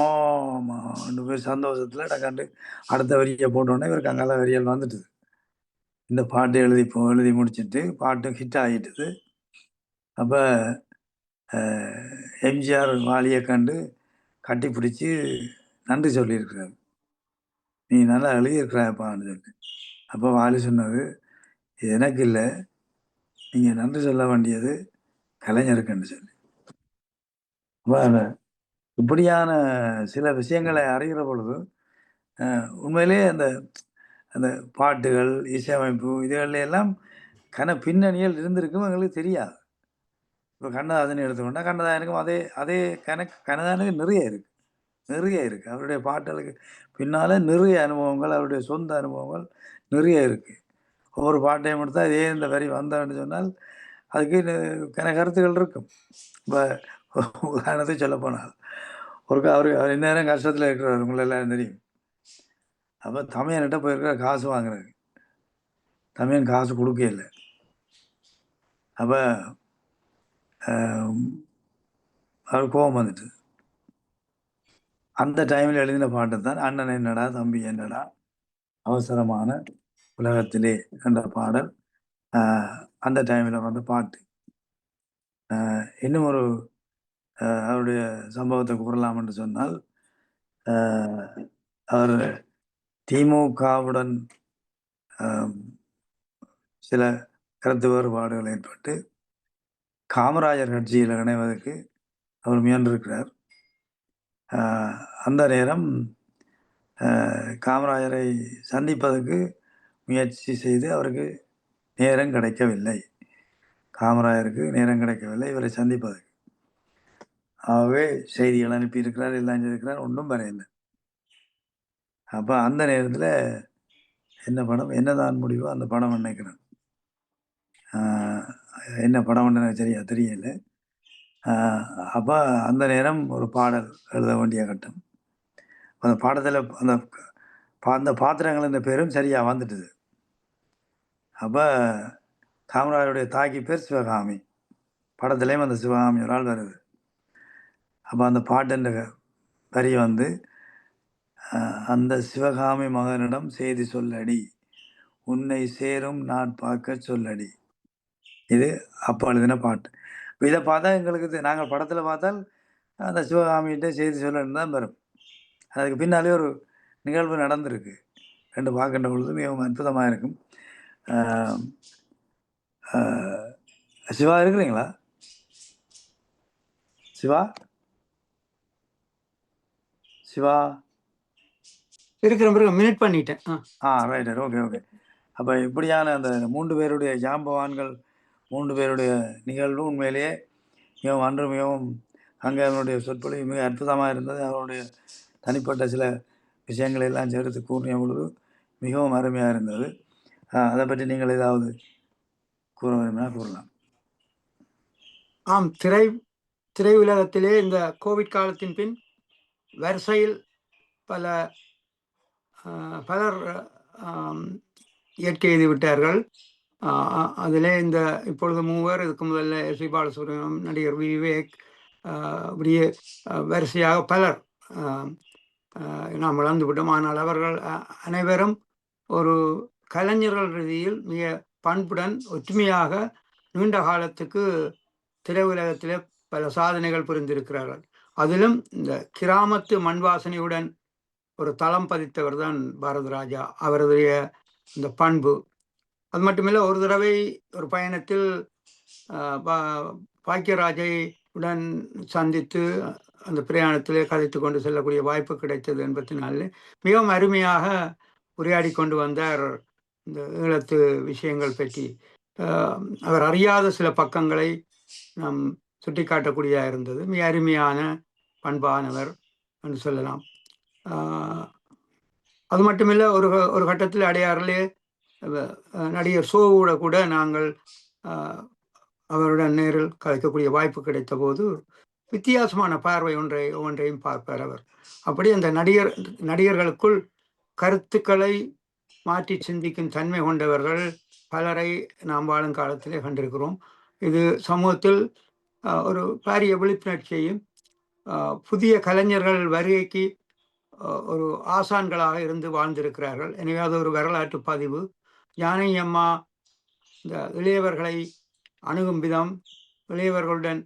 ரெண்டு பேர் சந்தோஷத்தில் டக்காண்டு அடுத்த வரியை போட்டோடனே இவருக்கு அங்கால வரியல் வந்துட்டுது. இந்த பாட்டு எழுதி முடிச்சுட்டு பாட்டு ஹிட் ஆகிட்டுது. அப்போ எம்ஜிஆர் வாலியை கண்டு கட்டி பிடிச்சி நன்றி சொல்லியிருக்கிறார். நீ நல்லா எழுதியிருக்கிறாப்பான்னு சொல்லி. அப்போ வாலி சொன்னது, எனக்கு இல்லை, நீங்கள் நன்றி சொல்ல வேண்டியது கலைஞருக்குன்னு சொல்லி. இப்படியான சில விஷயங்களை அறிகிற பொழுது உண்மையிலே அந்த அந்த பாட்டுகள், இசையமைப்பு இதுகளில் எல்லாம் பின்னணிகள் இருந்திருக்கும் எங்களுக்கு தெரியாது. இப்போ கண்ணதாசன் எடுத்துக்கொண்டா கண்ணதாசனுக்கும் அதே அதே கண்ணதாசனுக்கு நிறைய இருக்குது. அவருடைய பாட்டுகளுக்கு பின்னால் நிறைய அனுபவங்கள், அவருடைய சொந்த அனுபவங்கள் நிறைய இருக்குது. ஒவ்வொரு பாட்டையும் எடுத்தால் இதே இந்த வரி வந்தான்னு சொன்னால் அதுக்கு கருத்துகள் இருக்கும். இப்போ உதாரணத்துக்கு சொல்லப்போனால் அவர் இந்நேரம் கஷ்டத்தில் இருக்கிறார், உங்களை எல்லாம் தெரியும். அப்போ தமையன்கிட்ட போயிருக்கிற காசு வாங்குறாரு. தமையன் காசு கொடுக்க இல்லை. அப்போ அவர் கோபம் வந்துட்டு அந்த டைமில் எழுதின பாட்டு தான் அண்ணன் என்னடா தம்பி என்னடா அவசரமான உலகத்திலே என்ற பாடல். அந்த டைமில் வந்த பாட்டு. இன்னும் ஒரு அவருடைய சம்பவத்தை கூறலாம் என்று சொன்னால், அவர் திமுகவுடன் சில கருத்து வேறுபாடுகள் ஏற்பட்டு காமராஜர் கட்சியில் இணைவதற்கு அவர் முயன்றிருக்கிறார். அந்த நேரம் காமராஜரை சந்திப்பதற்கு முயற்சி செய்து அவருக்கு நேரம் கிடைக்கவில்லை. காமராஜருக்கு நேரம் கிடைக்கவில்லை இவரை சந்திப்பதற்கு. ஆகவே செய்திகள் அனுப்பியிருக்கிறார், எல்லாம் செய்திருக்கிறார், ஒன்றும் வரையில்லை. அப்போ அந்த நேரத்தில் என்ன படம், என்னதான் முடிவோ அந்த படம் நினைக்கிறேன். என்ன படம்னு எனக்கு தெரியல. அப்போ அந்த நேரம் ஒரு பாடல் எழுத வேண்டிய கட்டம். அந்த பாடத்தில் அந்த பாத்திரங்களின் பேரும் சரியாக வந்துட்டுது. அப்போ காமராஜருடைய தாக்கி பேர் சிவகாமி. படத்துலேயும் அந்த சிவகாமி ஒரு ஆள் வருது. அப்போ அந்த பாட்டுன்ற வரி வந்து, அந்த சிவகாமி மகனிடம் செய்தி சொல்லடி, உன்னை சேரும் நான் பார்க்க சொல்லடி. இது அப்போ எழுதின பாட்டு. இப்போ இதை பார்த்தா எங்களுக்கு நாங்கள் படத்தில் பார்த்தால் அந்த சிவகாமிகிட்ட செய்தி சொல்லன்னு தான் வரும். அதுக்கு பின்னாலே ஒரு நிகழ்வு நடந்திருக்கு. ரெண்டு பார்க்கின்ற பொழுது மிகவும் அற்புதமாக இருக்கும். சிவா இருக்கிறீங்களா? சிவா சிவா இருக்கிற பிறகு மினிட் பண்ணிட்டேன். Right, okay. அப்போ இப்படியான அந்த 3 பேருடைய ஜாம்பவான்கள் 3 பேருடைய நிகழ்வு உண்மையிலேயே மிகவும் அன்று மிகவும் அங்கே சொற்பொழிவு மிக அற்புதமாக இருந்தது. அவருடைய தனிப்பட்ட சில விஷயங்களை எல்லாம் சேர்த்து கூறிய பொழுது மிகவும் அருமையாக இருந்தது. அதை பற்றி நீங்கள் ஏதாவது கூற வேணும்னா கூறலாம். ஆம், திரையுலகத்திலே இந்த கோவிட் காலத்தின் பின் வரிசையில் பலர் இயற்கை எய்து விட்டார்கள். அதிலே இந்த இப்பொழுது 3 இதுக்கு முதல்ல எஸ்.பி. பாலசுப்ரமணியம், நடிகர் விவேக், இப்படியே வரிசையாக பலர் நாம் இழந்து விட்டோம். ஆனால் அவர்கள் அனைவரும் ஒரு கலைஞர்கள் ரீதியில் மிக பண்புடன் ஒற்றுமையாக நீண்ட காலத்துக்கு திரையுலகத்திலே பல சாதனைகள் புரிந்திருக்கிறார்கள். அதிலும் இந்த கிராமத்து மண்வாசனையுடன் ஒரு தளம் பதித்தவர் தான் பாரத ராஜா. அவருடைய இந்த பண்பு அது மட்டுமில்லை, ஒரு தடவை ஒரு பயணத்தில் பாக்கியராஜை உடன் சந்தித்து அந்த பிரயாணத்திலே கதைத்து கொண்டு செல்லக்கூடிய வாய்ப்பு கிடைத்தது 84. மிகவும் அருமையாக உரையாடி கொண்டு வந்தார் இந்த ஈழத்து விஷயங்கள் பற்றி. அவர் அறியாத சில பக்கங்களை நாம் சுட்டிக்காட்டக்கூடியதாக இருந்தது. மிக அருமையான பண்பானவர் என்று சொல்லலாம். அது மட்டுமில்லை, ஒரு கட்டத்தில் அடையாறிலே நடிகர் சோவோட கூட நாங்கள் அவருடன் நேரில் கலைக்கக்கூடிய வாய்ப்பு கிடைத்த போது வித்தியாசமான பார்வை ஒன்றையும் பார்ப்பார் அவர். அப்படி அந்த நடிகர்களுக்குள் கருத்துக்களை மாற்றி சிந்திக்கும் தன்மை கொண்டவர்கள் பலரை நாம் வாழும் காலத்திலே கண்டிருக்கிறோம். இது சமூகத்தில் ஒரு பாரிய விழிப்புணர்ச்சியையும் புதிய கலைஞர்கள் வருகைக்கு ஒரு ஆசான்களாக இருந்து வாழ்ந்திருக்கிறார்கள். எனவே அது ஒரு வரலாற்று பதிவு. ஞானகி அம்மா இந்த இளையவர்களை அணுகும் விதம், இளையவர்களுடன்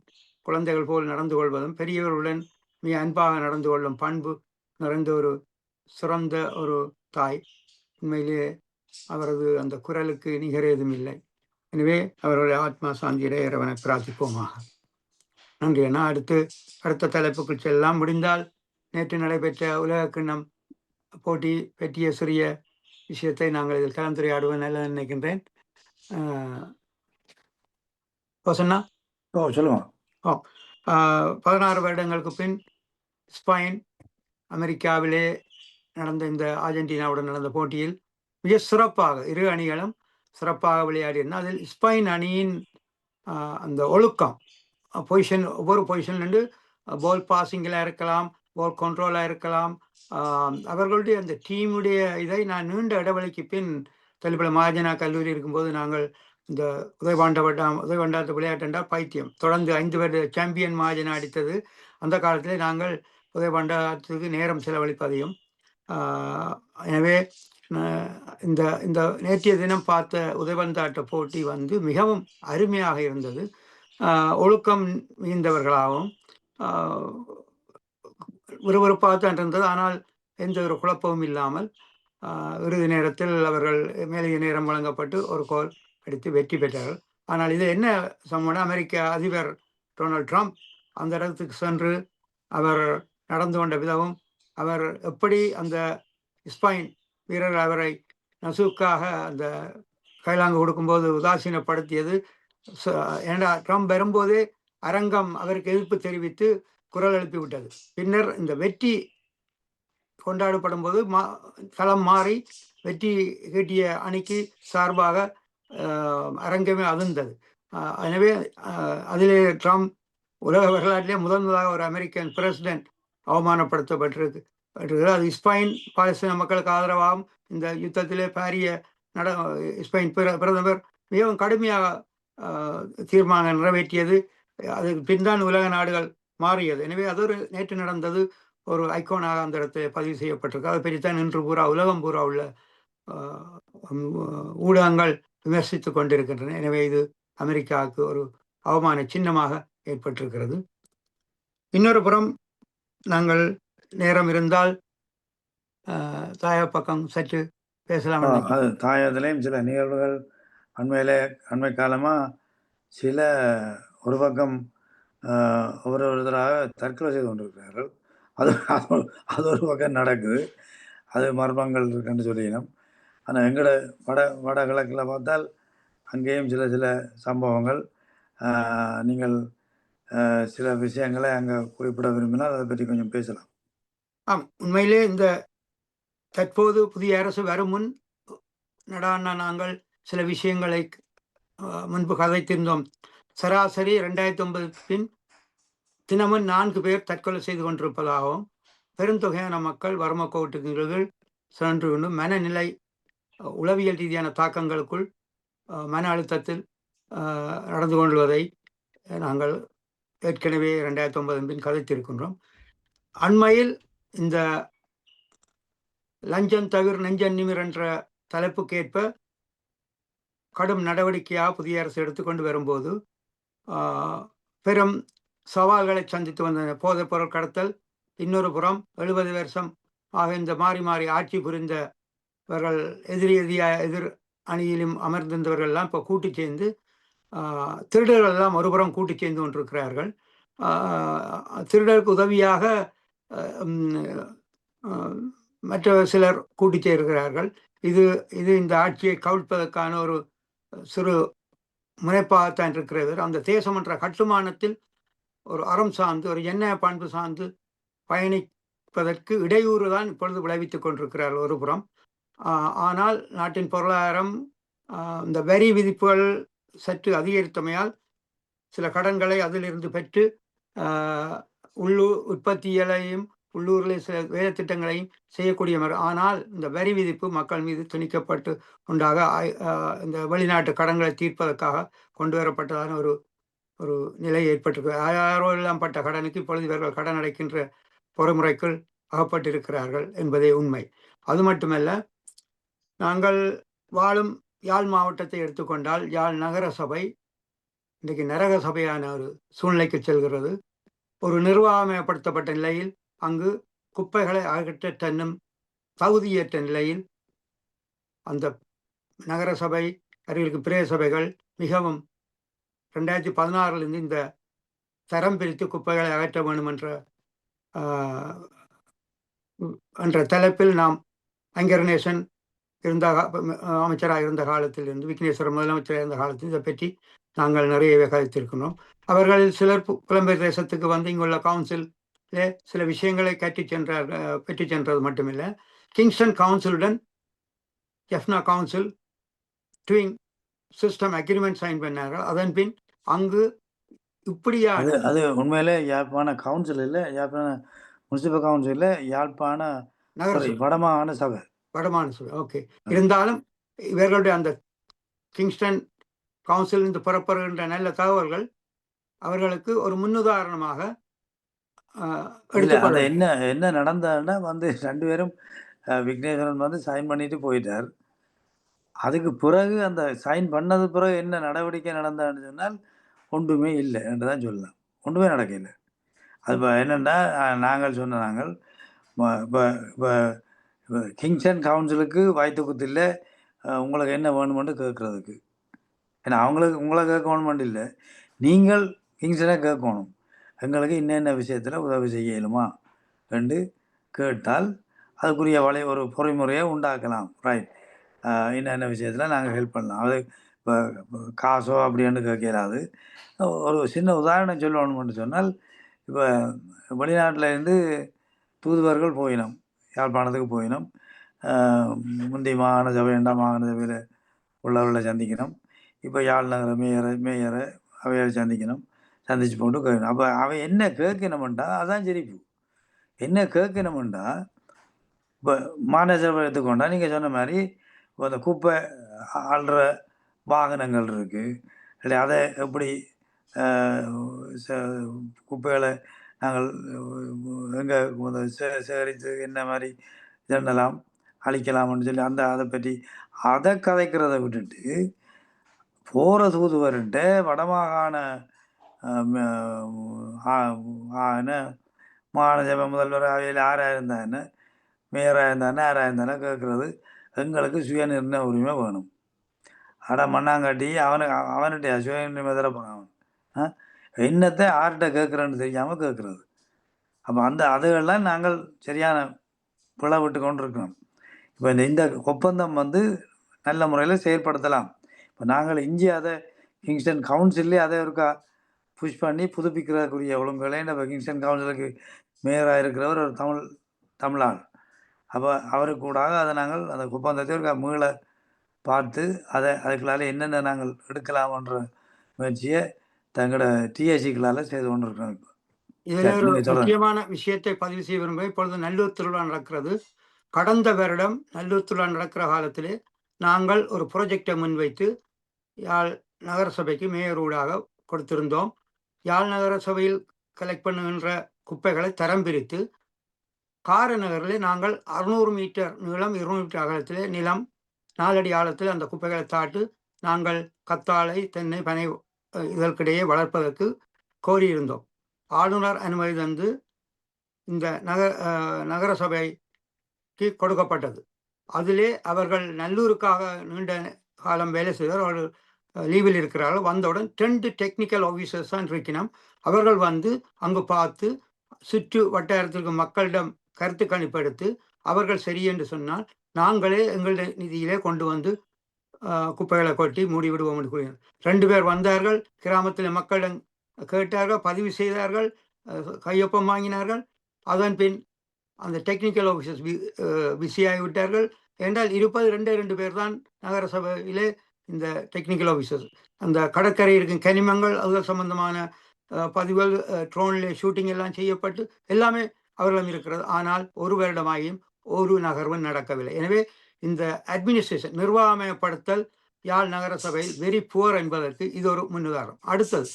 குழந்தைகள் போல் நடந்து கொள்வதும், பெரியவர்களுடன் மிக அன்பாக நடந்து கொள்ளும் பண்பு நிறைந்த ஒரு சிறந்த ஒரு தாய். உண்மையிலே அவரது அந்த குரலுக்கு நிகரேதும் இல்லை. எனவே அவருடைய ஆத்மா சாந்தியிட இறைவனை பிரார்த்திப்போமாக. நன்றி அண்ணா. அடுத்த தலைப்புக்குள் செல்லலாம். முடிந்தால் நேற்று நடைபெற்ற உலக கிண்ணம் போட்டி பற்றிய சிறிய விஷயத்தை நாங்கள் இதில் கலந்துரையாடுவோம் நல்ல நினைக்கின்றேன். சொன்னா சொல்லுவோம். 16 வருடங்களுக்கு பின் ஸ்பெயின் அமெரிக்காவிலே நடந்த இந்த அர்ஜென்டினாவுடன் நடந்த போட்டியில் மிக சிறப்பாக இரு அணிகளும் சிறப்பாக விளையாடியிருந்தன. அதில் ஸ்பெயின் அணியின் அந்த ஒழுக்கம், பொசிஷன், ஒவ்வொரு பொசிஷன் நின்று பால் பாசிங்கில் இருக்கலாம், பால் கண்ட்ரோலாக இருக்கலாம், அவர்களுடைய அந்த டீமுடைய இதை நான் நீண்ட இடைவெளிக்கு பின் தெளிப்பட மாஜனா கல்லூரி இருக்கும்போது நாங்கள் இந்த உதயபாண்டத்தை விளையாட்டுண்டால் பைத்தியம் தொடர்ந்து 5 வருட சாம்பியன் மாஜனா அடித்தது. அந்த காலத்திலே நாங்கள் உதயபாண்டத்துக்கு நேரம் செலவழிப்பதையும். எனவே இந்த இந்த நேற்றைய தினம் பார்த்த உதயபந்தாட்ட போட்டி வந்து மிகவும் அருமையாக இருந்தது. ஒழுக்கம் மிகுந்தவர்களாகவும் விறுவிறுப்பாகத்தான் இருந்தது. ஆனால் எந்த ஒரு குழப்பமும் இல்லாமல் இறுதி நேரத்தில் அவர்கள் மேலே நேரம் வழங்கப்பட்டு ஒரு கோல் அடித்து வெற்றி பெற்றார்கள். ஆனால் இது என்ன சம்பவம், அமெரிக்க அதிபர் டொனால்ட் ட்ரம்ப் அந்த இடத்துக்கு சென்று அவர் நடந்து கொண்ட விதமும், அவர் எப்படி அந்த ஸ்பெயின் வீரர்கள் அவரை நசுக்காக அந்த கைலாங்கு கொடுக்கும்போது உதாசீனப்படுத்தியது. ஏன்னா ட்ரம்ப் வரும்போதே அரங்கம் அவருக்கு எதிர்ப்பு தெரிவித்து குரல் எழுப்பி விட்டது. பின்னர் இந்த வெற்றி கொண்டாடப்படும் போது களம் மாறி வெற்றி கீட்டிய அணிக்கு சார்பாக அரங்கமே அதிர்ந்தது. எனவே அதிலே ட்ரம்ப் உலக வரலாற்றிலே முதலாக ஒரு அமெரிக்கன் பிரசிடென்ட் அவமானப்படுத்தப்பட்டிருக்கு. அது ஸ்பெயின் பாலஸ்தீன மக்களுக்கு ஆதரவாகவும் இந்த யுத்தத்திலே பாரிய ஸ்பெயின் பிரதமர் மிகவும் கடுமையாக தீர்மானம் நிறைவேற்றியது. அதுக்கு பின்தான் உலக நாடுகள் மாறியது. எனவே அது ஒரு நேற்று நடந்தது ஒரு ஐக்கோனாக அந்த இடத்துல பதிவு செய்யப்பட்டிருக்கு. அதை பற்றித்தான் இன்று பூரா உலகம் பூரா உள்ள ஊடகங்கள் விமர்சித்து கொண்டிருக்கின்றன. எனவே இது அமெரிக்காவுக்கு ஒரு அவமான சின்னமாக ஏற்பட்டிருக்கிறது. இன்னொரு புறம் நாங்கள் நேரம் இருந்தால் தாய பக்கம் சற்று பேசலாம். தாயத்திலையும் சில நிகழ்வுகள் அண்மை காலமாக சில ஒரு பக்கம் ஒருத்தராக தற்கொலை செய்து கொண்டிருக்கிறார்கள். அது ஒரு பக்கம் நடக்குது. அது மர்மங்கள் இருக்குன்னு சொல்லிக்கணும். ஆனால் எங்களோட வடகிழக்கில் பார்த்தால் அங்கேயும் சில சில சம்பவங்கள் நீங்கள் சில விஷயங்களை அங்கே குறிப்பிட விரும்பினால் அதை பற்றி கொஞ்சம் பேசலாம். ஆம், உண்மையிலே இந்த தற்போது புதிய அரசு வரும் முன் நடான நாங்கள் சில விஷயங்களை முன்பு கதைத்திருந்தோம். சராசரி 2009 பின் தினமும் 4 பேர் தற்கொலை செய்து கொண்டிருப்பதாகவும், பெருந்தொகையான மக்கள் வறுமை கோட்டுக்கு கீழ் சென்று கொண்டு மனநிலை உளவியல் ரீதியான தாக்கங்களுக்குள் மன அழுத்தத்தில் நடந்து கொள்வதை நாங்கள் ஏற்கனவே 2009 பின் கதைத்திருக்கின்றோம். அண்மையில் இந்த லஞ்சம் தவிர நெஞ்சம் நிமிர் என்ற தலைப்புக்கேற்ப கடும் நடவடிக்கையாக புதிய அரசு எடுத்துக்கொண்டு வரும்போது பெரும் சவால்களை சந்தித்து வந்தன. போதைப் பொருள் கடத்தல், இன்னொரு புறம் 70 வருஷம் ஆக இந்த மாறி மாறி ஆட்சி புரிந்தவர்கள் எதிர் அணியிலும் அமர்ந்திருந்தவர்கள் எல்லாம் இப்போ கூட்டு சேர்ந்து திருடர்கள் எல்லாம் ஒருபுறம் கூட்டு சேர்ந்து கொண்டிருக்கிறார்கள். திருடருக்கு உதவியாக மற்ற சிலர் கூட்டி சேர்கிறார்கள். இது இந்த ஆட்சியை கவிழ்ப்பதற்கான ஒரு சிறு முனைப்பாகத்தான் இருக்கிறது. அந்த தேசம் என்ற கட்டுமானத்தில் ஒரு அறம் சார்ந்து, ஒரு எண்ணெய பண்பு சார்ந்து பயணிப்பதற்கு இடையூறு தான் இப்பொழுது விளைவித்துக் கொண்டிருக்கிறார்கள் ஒரு புறம். ஆனால் நாட்டின் பொருளாதாரம் இந்த வரி விதிப்புகள் சற்று அதிகரித்தமையால் சில கடன்களை அதிலிருந்து பெற்று உள்ளூர் உற்பத்திகளையும் உள்ளூரில் சில வேலை திட்டங்களையும் செய்யக்கூடியவர். ஆனால் இந்த வரி விதிப்பு மக்கள் மீது திணிக்கப்பட்டு உண்டாக இந்த வெளிநாட்டு கடன்களை தீர்ப்பதற்காக கொண்டு வரப்பட்டதான ஒரு நிலை ஏற்பட்டிருக்கு. யாரோ எல்லாம் பட்ட கடனுக்கு இப்பொழுது இவர்கள் கடன் அடைக்கின்ற பொறுமுறைக்குள் அகப்பட்டிருக்கிறார்கள் என்பதே உண்மை. அது மட்டுமல்ல, நாங்கள் வாழும் யாழ் மாவட்டத்தை எடுத்துக்கொண்டால் யாழ் நகர சபை இன்றைக்கு நரக சபையான ஒரு சூழ்நிலைக்கு செல்கிறது. ஒரு நிர்வாகமயப்படுத்தப்பட்ட நிலையில் அங்கு குப்பைகளை அகற்ற தன்னும் தகுதியற்ற நிலையில் அந்த நகர சபை அருகிற்கு பிரேத சபைகள் மிகவும் 2016 இந்த தரம் பிரித்து குப்பைகளை அகற்ற வேண்டும் என்ற தலைப்பில் நாம் ஐங்கரநேசன் அமைச்சராக இருந்த காலத்தில் இருந்து விக்னேஸ்வரன் முதலமைச்சராக இருந்த காலத்தில் இதை பற்றி நாங்கள் நிறையவே கதைத்திருக்கிறோம். அவர்களில் சிலர் புலம்பெயர் தேசத்துக்கு வந்து இங்குள்ள கவுன்சிலே சில விஷயங்களை பெற்று சென்றது மட்டுமில்லை, Kingston கவுன்சிலுடன் Jaffna council ட்விங் system agreement sign பண்ணார்கள். அதன் பின் அங்கு இப்படியான அது உண்மையிலே யாழ்ப்பாண கவுன்சில் இல்லை, யாழ்ப்பாண முனிசிபல் கவுன்சில் இல்லை, யாழ்ப்பாண வடமாகாண சபை. ஓகே. இருந்தாலும் இவர்களுடைய அந்த கிங்ஸ்டன் கவுன்சில் இருந்து புறப்படுகின்ற நல்ல தகவல்கள் அவர்களுக்கு ஒரு முன்னுதாரணமாக என்ன நடந்ததுன்னா வந்து 2 பேரும் விக்னேஸ்வரன் வந்து சைன் பண்ணிட்டு போயிட்டார். அதுக்கு பிறகு அந்த சைன் பண்ணது பிறகு என்ன நடவடிக்கை நடந்தான்னு சொன்னால் ஒன்றுமே இல்லை என்று தான் சொல்லலாம். ஒன்றுமே நடக்கலை. அது இப்போ என்னென்னா நாங்கள் இப்போ கிங்ஸ்டன் கவுன்சிலுக்கு வாய்த்து குத்தில்லை உங்களுக்கு என்ன வேணுமென்று கேட்குறதுக்கு. ஏன்னா உங்களை கேட்க வேணுமென்று இல்லை, நீங்கள் கிங்ஸ்டனை கேட்கணும், எங்களுக்கு இன்னென்ன விஷயத்தில் உதவி செய்ய இயலுமா என்று கேட்டால் அதுக்குரிய ஒரு பொறிமுறையை உண்டாக்கலாம். ரைட், என்னென்ன விஷயத்தில் நாங்கள் ஹெல்ப் பண்ணலாம். அது இப்போ காசோ அப்படின்னு கேட்கலாது. ஒரு சின்ன உதாரணம் சொல்லணும்னு சொன்னால், இப்போ வெளிநாட்டிலேருந்து தூதுவர்கள் போயினோம், யாழ்ப்பாணத்துக்கு போயினோம். முந்தைய மாகாண சபை 2ஆம் மாகாண சபையில் உள்ளவர்களை சந்திக்கணும். இப்போ யாழ் நகர மேயரை அவையை சந்திக்கணும். சந்திச்சு போட்டு கேட்கணும். அப்போ அவன் என்ன கேட்கணுமெண்டா அதான் சிரிப்பு. என்ன கேட்கணுமெண்டா இப்போ மாநகர சபை எடுத்துக்கொண்டா நீங்கள் சொன்ன மாதிரி அந்த குப்பை அள்ளுற வாகனங்கள் இருக்குது, இல்லை அதை எப்படி குப்பைகளை நாங்கள் எங்கே சேகரித்து என்ன மாதிரி இதெல்லாம் அழிக்கலாம்னு சொல்லி அதை பற்றி அதை கதைக்கிறத விட்டுட்டு போகிற தூதுவர்கிட்ட வடமாகாண மாகாண சபை முதல்வர் அவையில் யாராக இருந்தான்னு, மேயராக இருந்தானே யாராக இருந்தானே கேட்குறது எங்களுக்கு சுயநிர்ணய உரிமை வேணும். மண்ணாங்காட்டி அவன்கிட்ட சுயநிர்ணய தரப்பான். அவன் என்னத்தை யார்கிட்ட கேட்குறேன்னு தெரியாமல் கேட்குறது. அப்போ அதுகள்லாம் நாங்கள் சரியான பிழை விட்டு கொண்டிருக்கோம். இப்போ இந்த ஒப்பந்தம் வந்து நல்ல முறையில் செயல்படுத்தலாம். இப்போ நாங்கள் இங்கே அதை கிங்ஸ்டன் கவுன்சிலே அதை இருக்கா புஷ் பண்ணி புதுப்பிக்கிறதுக்குரிய ஒழுங்குகளை இந்த கிங்ஸ்டன் கவுன்சிலுக்கு மேயராக இருக்கிறவர் ஒரு தமிழாள். அப்போ அவருக்கு கூடாக அதை நாங்கள் அந்த ஒப்பந்தத்தை ஒரு மீள பார்த்து அதுக்குள்ளால என்னென்ன நாங்கள் எடுக்கலாம்ன்ற முயற்சியை தங்களோட டிஎஸ்சிக்களால் செய்து கொண்டிருக்கிறோம். இப்போ இதில் ஒரு முக்கியமான விஷயத்தை பதிவு செய்ய விரும்ப, இப்பொழுது நல்லூர் திருவிழா நடக்கிறது. கடந்த வருடம் நல்லூர் திருவிழா நடக்கிற காலத்திலே நாங்கள் ஒரு ப்ராஜெக்டை முன்வைத்து யாழ் நகரசபைக்கு மேயர் ஊடாக கொடுத்திருந்தோம். யாழ் நகரசபையில் கலெக்ட் பண்ணுகின்ற குப்பைகளை தரம் பிரித்து காரநகரிலே நாங்கள் 600 மீட்டர் நீளம் 200 மீட்டர் அகலத்திலே நிலம் 4 அடி ஆழத்தில் அந்த குப்பைகளை தாட்டு நாங்கள் கத்தாழை தென்னை பனை இதற்கிடையே வளர்ப்பதற்கு கோரியிருந்தோம். ஆளுநர் அனுமதி தந்து இந்த நகரசபைக்கு கொடுக்கப்பட்டது. அதிலே அவர்கள் நல்லூருக்காக நீண்ட காலம் வேலை செய்தார். அவர்கள் லீவில் இருக்கிறார்கள். வந்தவுடன் 2 டெக்னிக்கல் ஆஃபீஸர்ஸ் தான் இருக்கணும். அவர்கள் வந்து அங்கு பார்த்து சுற்று வட்டாரத்திற்கு மக்களிடம் கருத்து கணிப்பு எடுத்து அவர்கள் சரி என்று சொன்னால் நாங்களே எங்களுடைய நிதியிலே கொண்டு வந்து குப்பைகளை கொட்டி மூடிவிடுவோம் என்று கூறினார். 2 பேர் வந்தார்கள். கிராமத்தில் மக்களிடம் கேட்டார்கள், பதிவு செய்தார்கள், கையொப்பம் வாங்கினார்கள். அதன் பின் அந்த டெக்னிக்கல் ஆஃபீஸர்ஸ் பிஸியாகிவிட்டார்கள். என்றால் இருப்பது 2 பேர் தான் நகரசபையிலே இந்த டெக்னிக்கல் ஆஃபீஸர்ஸ். அந்த கடற்கரை இருக்கும் கனிமங்கள் அது சம்பந்தமான பதிவுகள் ட்ரோனிலே ஷூட்டிங் எல்லாம் செய்யப்பட்டு எல்லாமே அவர்களிடம் இருக்கிறது. ஆனால் ஒரு வருடமாகியும் ஒரு நகர்வும் நடக்கவில்லை. எனவே இந்த அட்மினிஸ்ட்ரேஷன் நிர்வாகமயப்படுத்தல் யாழ் நகரசபையில் வெரி புவர் என்பதற்கு இது ஒரு முன்னுதாரணம். அடுத்தது,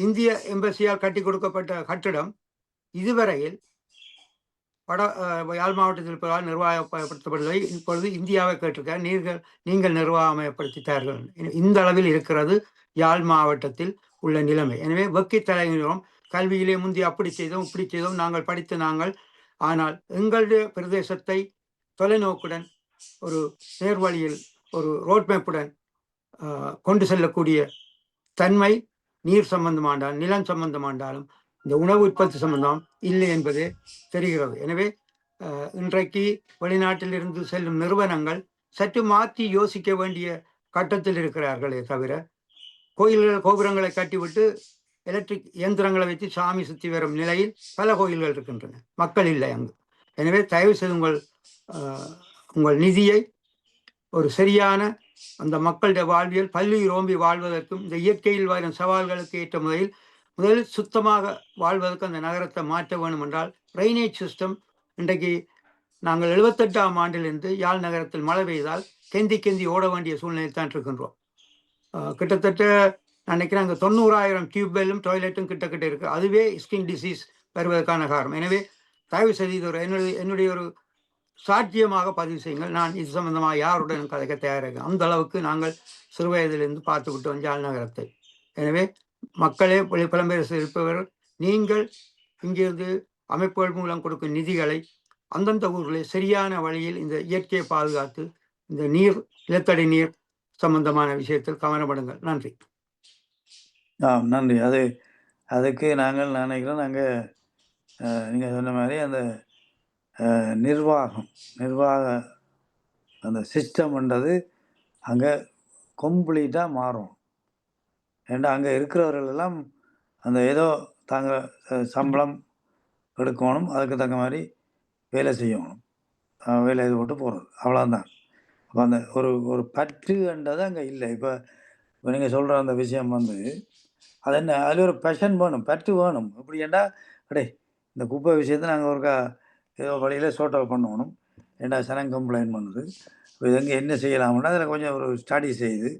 இந்திய எம்பசியால் கட்டி கொடுக்கப்பட்ட கட்டிடம் இதுவரையில் யாழ் மாவட்டத்தில் இருப்பதால் நிர்வாகப்படுத்தப்படவில்லை. இப்பொழுது இந்தியாவை கேட்டிருக்கார், நீங்கள் நிர்வாகமயப்படுத்தித்தார்கள். இந்த அளவில் இருக்கிறது யாழ் மாவட்டத்தில் உள்ள நிலைமை. எனவே வெக்கி தலைகிறோம். கல்வியிலே முந்தி அப்படி செய்தோம் இப்படி செய்தோம் நாங்கள் படித்து நாங்கள். ஆனால் எங்களுடைய பிரதேசத்தை தொலைநோக்குடன் ஒரு நேர்வழியில் ஒரு ரோட்மேப்புடன் கொண்டு செல்லக்கூடிய தன்மை நீர் சம்பந்தமாண்டாலும் நிலம் சம்பந்தமாண்டாலும் இந்த உணவு உற்பத்தி சம்பந்தம் இல்லை என்பது தெரிகிறது. எனவே இன்றைக்கு வெளிநாட்டில் இருந்து செல்லும் நிறுவனங்கள் சற்று மாற்றி யோசிக்க வேண்டிய கட்டத்தில் இருக்கிறார்களே தவிர, கோயில்கள் கோபுரங்களை கட்டிவிட்டு எலக்ட்ரிக் இயந்திரங்களை வைத்து சாமி சுற்றி வரும் நிலையில் பல கோயில்கள் இருக்கின்றன. மக்கள் இல்லை அங்கு. எனவே தயவு செய்து உங்கள் நிதியை ஒரு சரியான அந்த மக்களுடைய வாழ்வியல் பல்லுயிர் ஓம்பி வாழ்வதற்கும் இந்த இயற்கையில் வரும் சவால்களுக்கு ஏற்ற முதலில் சுத்தமாக வாழ்வதற்கு அந்த நகரத்தை மாற்ற வேண்டும் என்றால் ட்ரைனேஜ் சிஸ்டம். இன்றைக்கு நாங்கள் 78ஆம் ஆண்டிலிருந்து யாழ் நகரத்தில் மழை பெய்தால் கெந்தி ஓட வேண்டிய சூழ்நிலையில் தான் இருக்கின்றோம். கிட்டத்தட்ட நினைக்கிறேன் அங்கே 90,000 டியூப்வெல்லும் டாய்லெட்டும் கிட்ட இருக்கு. அதுவே ஸ்கின் டிசீஸ் வருவதற்கான காரணம். எனவே தயவு செய்து இது ஒரு என்னுடைய ஒரு சாட்சியமாக பதிவு செய்யுங்கள். நான் இது சம்பந்தமாக யாருடன் கதைக்க தயாராக அந்த அளவுக்கு நாங்கள் சிறு வயதிலிருந்து பார்த்து விட்டோம் யாழ் நகரத்தை. எனவே மக்களே புலம்பெயர் இருப்பவர், நீங்கள் இங்கிருந்து அமைப்புகள் மூலம் கொடுக்கும் நிதிகளை அந்தந்த ஊர்களில் சரியான வழியில் இந்த இயற்கையை பாதுகாத்து இந்த நிலத்தடி நீர் சம்பந்தமான விஷயத்தில் கவனப்படுங்கள். நன்றி. நன்றி. அதுக்கு நாங்கள் நினைக்கிறோம், நாங்கள் நீங்கள் சொன்ன மாதிரி அந்த நிர்வாக அந்த சிஸ்டம்ன்றது அங்கே கம்ப்ளீட்டாக மாறும். ஏன்னா அங்கே இருக்கிறவர்கள் எல்லாம் அந்த ஏதோ சம்பளம் எடுக்கணும், அதுக்கு தக்க மாதிரி வேலை செய்யணும், வேலை இது போட்டு போகிறது, அவ்வளோதான். அப்போ அந்த ஒரு பற்றுன்றது அங்கே இல்லை. இப்போ நீங்கள் சொல்கிற அந்த விஷயம் வந்து அது என்ன, அதில் ஒரு பேஷன் வேணும், பற்று வேணும். எப்படி ஏண்டா இந்த குப்பை விஷயத்தை நாங்கள் ஒருக்கா ஏதோ வழியில் ஷார்ட் அவுட் பண்ணணும். ஏண்டா சனம் கம்ப்ளைண்ட் பண்ணுது, இப்போ இது என்ன செய்யலாம்னா அதில் கொஞ்சம் ஒரு ஸ்டடி செய்து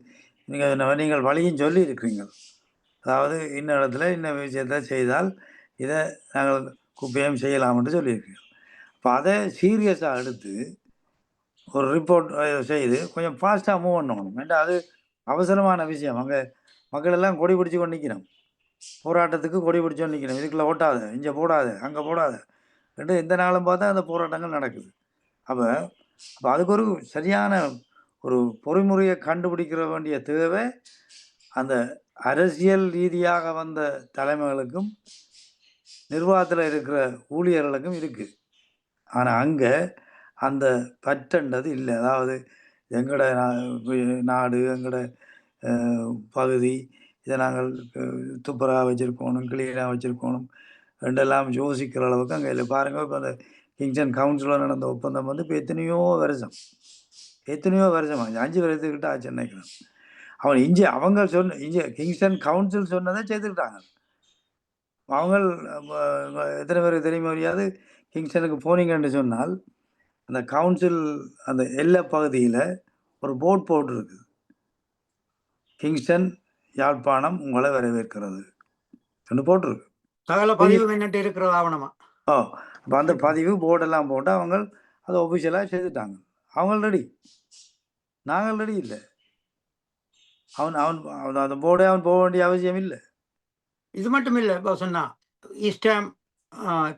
நீங்கள் வழியும் சொல்லி இருக்கிறீங்க. அதாவது இன்ன இடத்துல இன்ன விஷயத்தை செய்தால் இதை நாங்கள் குப்பையும் செய்யலாம்னு சொல்லியிருக்கீங்க. அப்போ அதை சீரியஸாக எடுத்து ஒரு ரிப்போர்ட் செய்து கொஞ்சம் ஃபாஸ்ட்டாக மூவ் பண்ணணும். ஏன்னா அது அவசரமான விஷயம். அங்கே மக்கள் எல்லாம் கொடி பிடிச்சி கொண்டு நிற்கணும், போராட்டத்துக்கு கொடி பிடிச்சோன்னு நிற்கணும். இதுக்குள்ளே ஓட்டாத, இங்கே போடாத, அங்கே போடாத ரெண்டு எந்த நாளும் பார்த்தா அந்த போராட்டங்கள் நடக்குது. அப்போ அதுக்கு ஒரு சரியான ஒரு பொறிமுறையை கண்டுபிடிக்கிற வேண்டிய தேவை அந்த அரசியல் ரீதியாக வந்த தலைமைகளுக்கும் நிர்வாகத்தில் இருக்கிற ஊழியர்களுக்கும் இருக்குது. ஆனால் அங்கே அந்த பற்றன்றது இல்லை. அதாவது எங்கட நாடு, எங்கட பகுதி, இதை நாங்கள் துப்புரவா வச்சிருக்கணும், கிளீனாக வச்சிருக்கணும் ரெண்டெல்லாம் யோசிக்கிற அளவுக்கு அங்கே இல்லை. பாருங்க, இப்போ அந்த கிங்ஸ்டன் கவுன்சிலில் நடந்த ஒப்பந்தம் வந்து இப்போ எத்தனையோ வருஷம் 5 வருஷத்துக்கிட்ட ஆச்சு நினைக்கிறேன். அவன் அவங்க கிங்ஸ்டன் கவுன்சில் சொன்னதை செய்துக்கிட்டாங்க. அவங்க எத்தனை பேருக்கு தெரியுமா முடியாது, கிங்ஸ்டனுக்கு போனீங்கன்னு சொன்னால் அந்த கவுன்சில் அந்த எல்லை பகுதியில் ஒரு போர்ட் போட்டிருக்கு, கிங்ஸ்டன் யாழ்ப்பாணம் உங்களை வரவேற்கிறது போட்டிருக்கு. சகல பதிவு என்னட்டு இருக்கிறது ஆவணமா. அப்போ அந்த பதிவு போர்டெல்லாம் போட்டு அவங்க அதை ஒஃபிஷியலாக செய்துட்டாங்க. அவங்க ரெடி, நாங்கள் ரெடி இல்லை. அவன் அந்த போர்டே அவன் போக வேண்டிய அவசியம் இல்லை. இது மட்டும் இல்லை, இப்போ சொன்னா ஈஸ்டாம்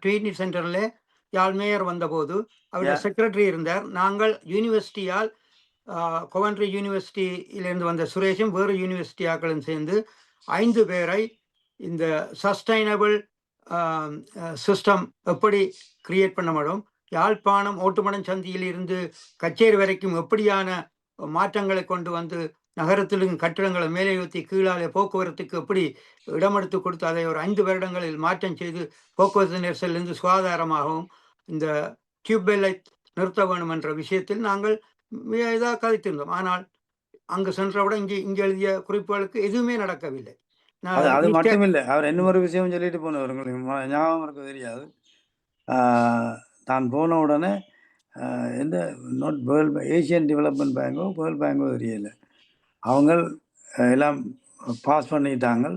ட்ரீட்மெண்ட் சென்டர்ல யாழ் மேயர் வந்தபோது அவருடைய செக்ரட்டரி இருந்தார். நாங்கள் யூனிவர்சிட்டியால் கொவன்ட்ரி யூனிவர்சிட்டியிலிருந்து வந்த சுரேஷும் வேறு யூனிவர்சிட்டி ஆக்களும் சேர்ந்து 5 பேரை இந்த சஸ்டைனபிள் சிஸ்டம் எப்படி கிரியேட் பண்ண முடியும், யாழ்ப்பாணம் ஓட்டுமடம் சந்தியில் இருந்து கச்சேரி வரைக்கும் எப்படியான மாற்றங்களை கொண்டு வந்து நகரத்திலும் கட்டிடங்களை மேலே ஊற்றி கீழாலே போக்குவரத்துக்கு எப்படி இடமெடுத்து கொடுத்து அதை ஒரு 5 வருடங்களில் மாற்றம் செய்து போக்குவரத்து நெரிசலிருந்து சுகாதாரமாகவும் இந்த டியூப்வெல்லை நிறுத்த வேண்டும் என்ற விஷயத்தில் நாங்கள் மிக இதாக கதைத்திருந்தோம். ஆனால் அங்கு சென்றவுடன் இங்கே எழுதிய குறிப்புகளுக்கு எதுவுமே நடக்கவில்லை. அது மட்டும் இல்லை, அவர் என்ன ஒரு விஷயம் சொல்லிட்டு போனவர் உங்களுக்கு ஞாபகம் இருக்க தெரியாது. நான் போன உடனே எந்த ஏசியன் டெவலப்மெண்ட் பேங்கோ வேர்ல்ட் பேங்கோ தெரியல, அவங்க எல்லாம் பாஸ் பண்ணிட்டாங்க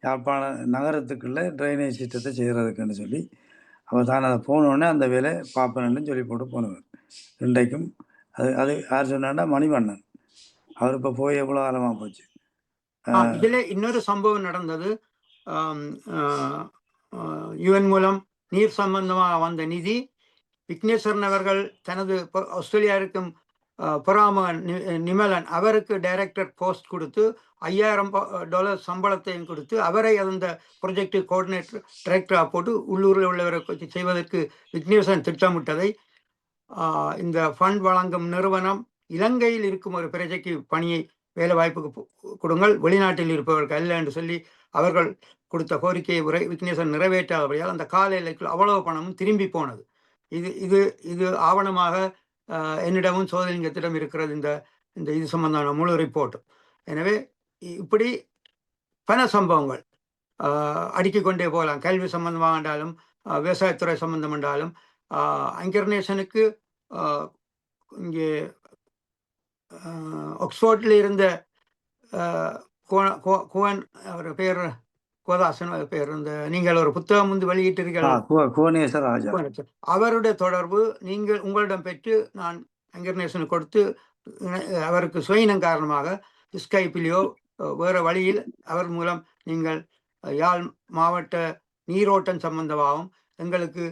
யாழ்ப்பாண நகரத்துக்குள்ளே ட்ரைனேஜ் சிஸ்டத்தை செய்கிறதுக்குன்னு சொல்லி. அவர் தான் அதை போனோடனே அந்த வேலை பார்ப்பேன்னு சொல்லி போட்டு போனவர். இன்றைக்கும் அது யார் சொன்னாண்டா மணிவண்ணன், அவர் இப்போ போய் எவ்வளோ காலமாக போச்சு. இதில் இன்னொரு சம்பவம் நடந்தது. யுஎன் மூலம் நீர் சம்பந்தமாக வந்த நிதி விக்னேஸ்வரன் அவர்கள் தனது ஆஸ்திரேலியா இருக்கும் புறாமகன் நிமலன் அவருக்கு டைரக்டர் போஸ்ட் கொடுத்து $5000 சம்பளத்தையும் கொடுத்து அவரை அந்த ப்ரொஜெக்ட் கோஆர்டினேட்டர் டைரக்டராக போட்டு உள்ளூரில் உள்ளவரை செய்வதற்கு விக்னேஸ்வரன் திட்டமிட்டதை இந்த ஃபண்ட் வழங்கும் நிறுவனம் இலங்கையில் இருக்கும் ஒரு பிரஜைக்கு பணியை வேலை வாய்ப்புக்கு கொடுங்கள், வெளிநாட்டில் இருப்பவர்கள் அல்ல என்று சொல்லி அவர்கள் கொடுத்த கோரிக்கையை விக்னேஸ்வரன் நிறைவேற்றாதபடியால் அந்த கால எல்லைக்குள் அவ்வளவு பணமும் திரும்பி போனது. இது ஆவணமாக என்னிடமும் சோதலிங்கத்திடம் இருக்கிறது இந்த இது சம்பந்தமான முழு ரிப்போர்ட். எனவே இப்படி பல சம்பவங்கள் அடுக்கிக் கொண்டே போகலாம். கல்வி சம்பந்தமாக என்றாலும் விவசாயத்துறை சம்பந்தம் என்றாலும் அங்கர்நேஷனுக்கு இங்கே ஆக்ஸ்போர்ட்ல இருந்த குவன் அவர் பேர் கோதாசன் பேர், இந்த நீங்கள் ஒரு புத்தகம் வந்து வெளியிட்டிருக்கீர்கள், அவருடைய தொடர்பு நீங்கள் உங்களிடம் பெற்று நான் அங்கர்நேஷனுக்கு கொடுத்து அவருக்கு சுயினம் காரணமாக ஸ்கைப்பிலேயோ வேறு வழியில் அவர் மூலம் நீங்கள் யாழ் மாவட்ட நீரோட்டம் சம்பந்தமாகவும் எங்களுக்கு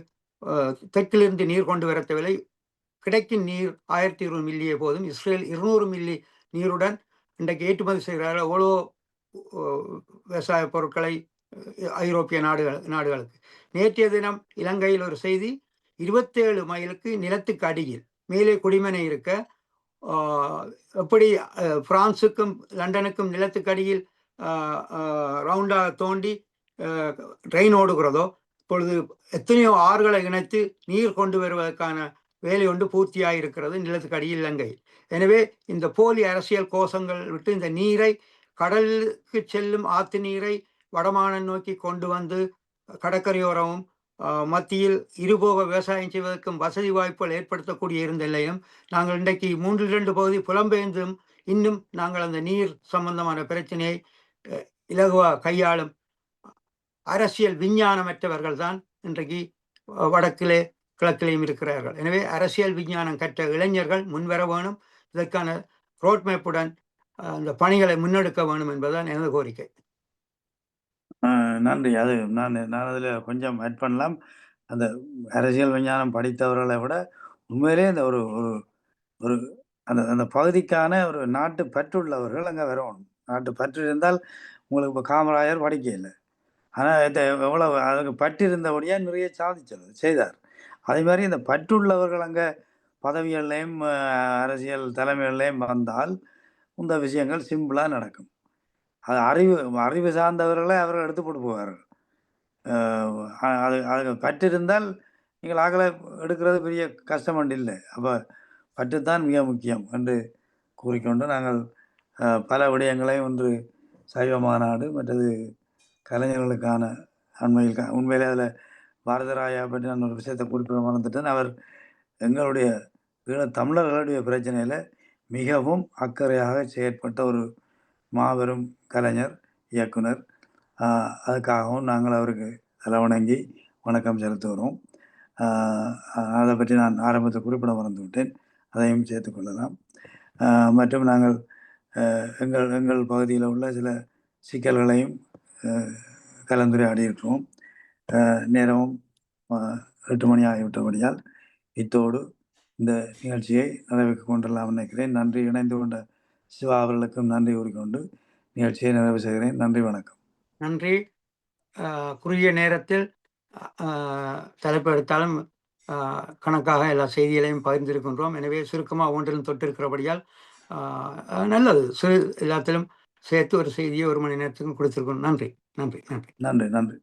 தெற்கிலிருந்து நீர் கொண்டு வர தேவையில்லை, கிடைக்கும் நீர் 1200 மில்லியே போதும், இஸ்ரேல் 200 மில்லி நீருடன் இன்றைக்கு ஏற்றுமதி செய்கிறார்கள் எவ்வளோ விவசாய பொருட்களை ஐரோப்பிய நாடுகளுக்கு. நேற்றைய தினம் இலங்கையில் ஒரு செய்தி, 27 மைலுக்கு நிலத்துக்கு அடியில் மேலே குடிமனை இருக்க எப்படி பிரான்சுக்கும் லண்டனுக்கும் நிலத்துக்கு அடியில் ரவுண்டாக தோண்டி ட்ரெயின் ஓடுகிறதோ, இப்பொழுது எத்தனையோ ஆறுகளை இணைத்து நீர் கொண்டு வருவதற்கான வேலை ஒன்று பூர்த்தியாக இருக்கிறது நிலத்துக்கு அடியில் இலங்கை. எனவே இந்த போலி அரசியல் கோஷங்கள் விட்டு இந்த நீரை, கடலுக்கு செல்லும் ஆற்று நீரை வடமானம் நோக்கி கொண்டு வந்து கடற்கரையோரமும் மத்தியில் இருபோக விவசாயம் செய்வதற்கும் வசதி வாய்ப்புகள் ஏற்படுத்தக்கூடிய இருந்த நிலையும் நாங்கள் இன்றைக்கு 3-2 பகுதி புலம்பெயர்ந்தும் இன்னும் நாங்கள் அந்த நீர் சம்பந்தமான பிரச்சனையை இலகுவாக கையாளும் அரசியல் விஞ்ஞானமற்றவர்கள் தான் இன்றைக்கு வடக்கிலே கிழக்கிலேயும் இருக்கிறார்கள். எனவே அரசியல் விஞ்ஞானம் கற்ற இளைஞர்கள் முன்வர வேணும், இதற்கான ரோட்மேப்புடன் அந்த பணிகளை முன்னெடுக்க வேணும் என்பதுதான் எனது கோரிக்கை. நன்றி. அது நான் அதில் கொஞ்சம் ஆட் பண்ணலாம். அந்த அரசியல் விஞ்ஞானம் படித்தவர்களை விட உண்மையிலே இந்த ஒரு ஒரு ஒரு அந்த அந்த பகுதிக்கான ஒரு நாட்டு பற்றுள்ளவர்கள் அங்கே வரணும். நாட்டு பற்று இருந்தால் உங்களுக்கு இப்போ காமராஜர் படிக்க இல்லை, ஆனால் எவ்வளோ அதுக்கு பற்று இருந்தபடியாக நிறைய செய்தார். அதே மாதிரி இந்த பற்றுள்ளவர்கள் அங்கே பதவிகள்லையும் அரசியல் தலைமைகள்லையும் வந்தால் இந்த விஷயங்கள் சிம்பிளாக நடக்கும். அது அறிவு சார்ந்தவர்களை அவர்கள் எடுத்து போட்டு போவார்கள். அது பற்றிருந்தால் நீங்கள் ஆக்களை எடுக்கிறது பெரிய கஷ்டம் ஒன்று இல்லை. அப்போ பற்றுத்தான் மிக முக்கியம் என்று கூறிக்கொண்டு நாங்கள் பல விடயங்களை ஒன்று சைவ மாநாடு மற்றது கலைஞர்களுக்கான உண்மையிலே அதில் பாரதராயா பற்றி நான் ஒரு விஷயத்தை குறிப்பிட மறந்துட்டேன். அவர் எங்களுடைய தமிழர்களுடைய பிரச்சனையில் மிகவும் அக்கறையாக செயற்பட்ட ஒரு மாபெரும் கலைஞர், இயக்குனர். அதுக்காகவும் நாங்கள் அவருக்கு தலை வணங்கி வணக்கம் செலுத்துகிறோம். அதை பற்றி நான் ஆரம்பத்தில் குறிப்பிட மறந்து விட்டேன், அதையும் சேர்த்துக்கொள்ளலாம். மற்றும் நாங்கள் எங்கள் பகுதியில் உள்ள சில சிக்கல்களையும் கலந்துரையாடியிருக்கிறோம். நேரமும் 8 மணி ஆகிவிட்டபடியால் இத்தோடு இந்த நிகழ்ச்சியை நிறைவேற்றி கொண்டெல்லாம் நினைக்கிறேன். நன்றி. இணைந்து கொண்ட சிவா அவர்களுக்கும் நன்றி கூறிக்கொண்டு நிகழ்ச்சியை நிறைவு செய்கிறேன். நன்றி, வணக்கம். நன்றி. குறுகிய நேரத்தில் தலைப்பு எடுத்தாலும் கணக்காக எல்லா செய்திகளையும் பகிர்ந்திருக்கின்றோம். எனவே சுருக்கமாக ஒன்றிலும் தொட்டிருக்கிறபடியால் நல்லது. எல்லாத்திலும் சேர்த்து ஒரு செய்தியை 1 மணி நேரத்துக்கும் கொடுத்திருக்கோம். நன்றி நன்றி நன்றி நன்றி நன்றி.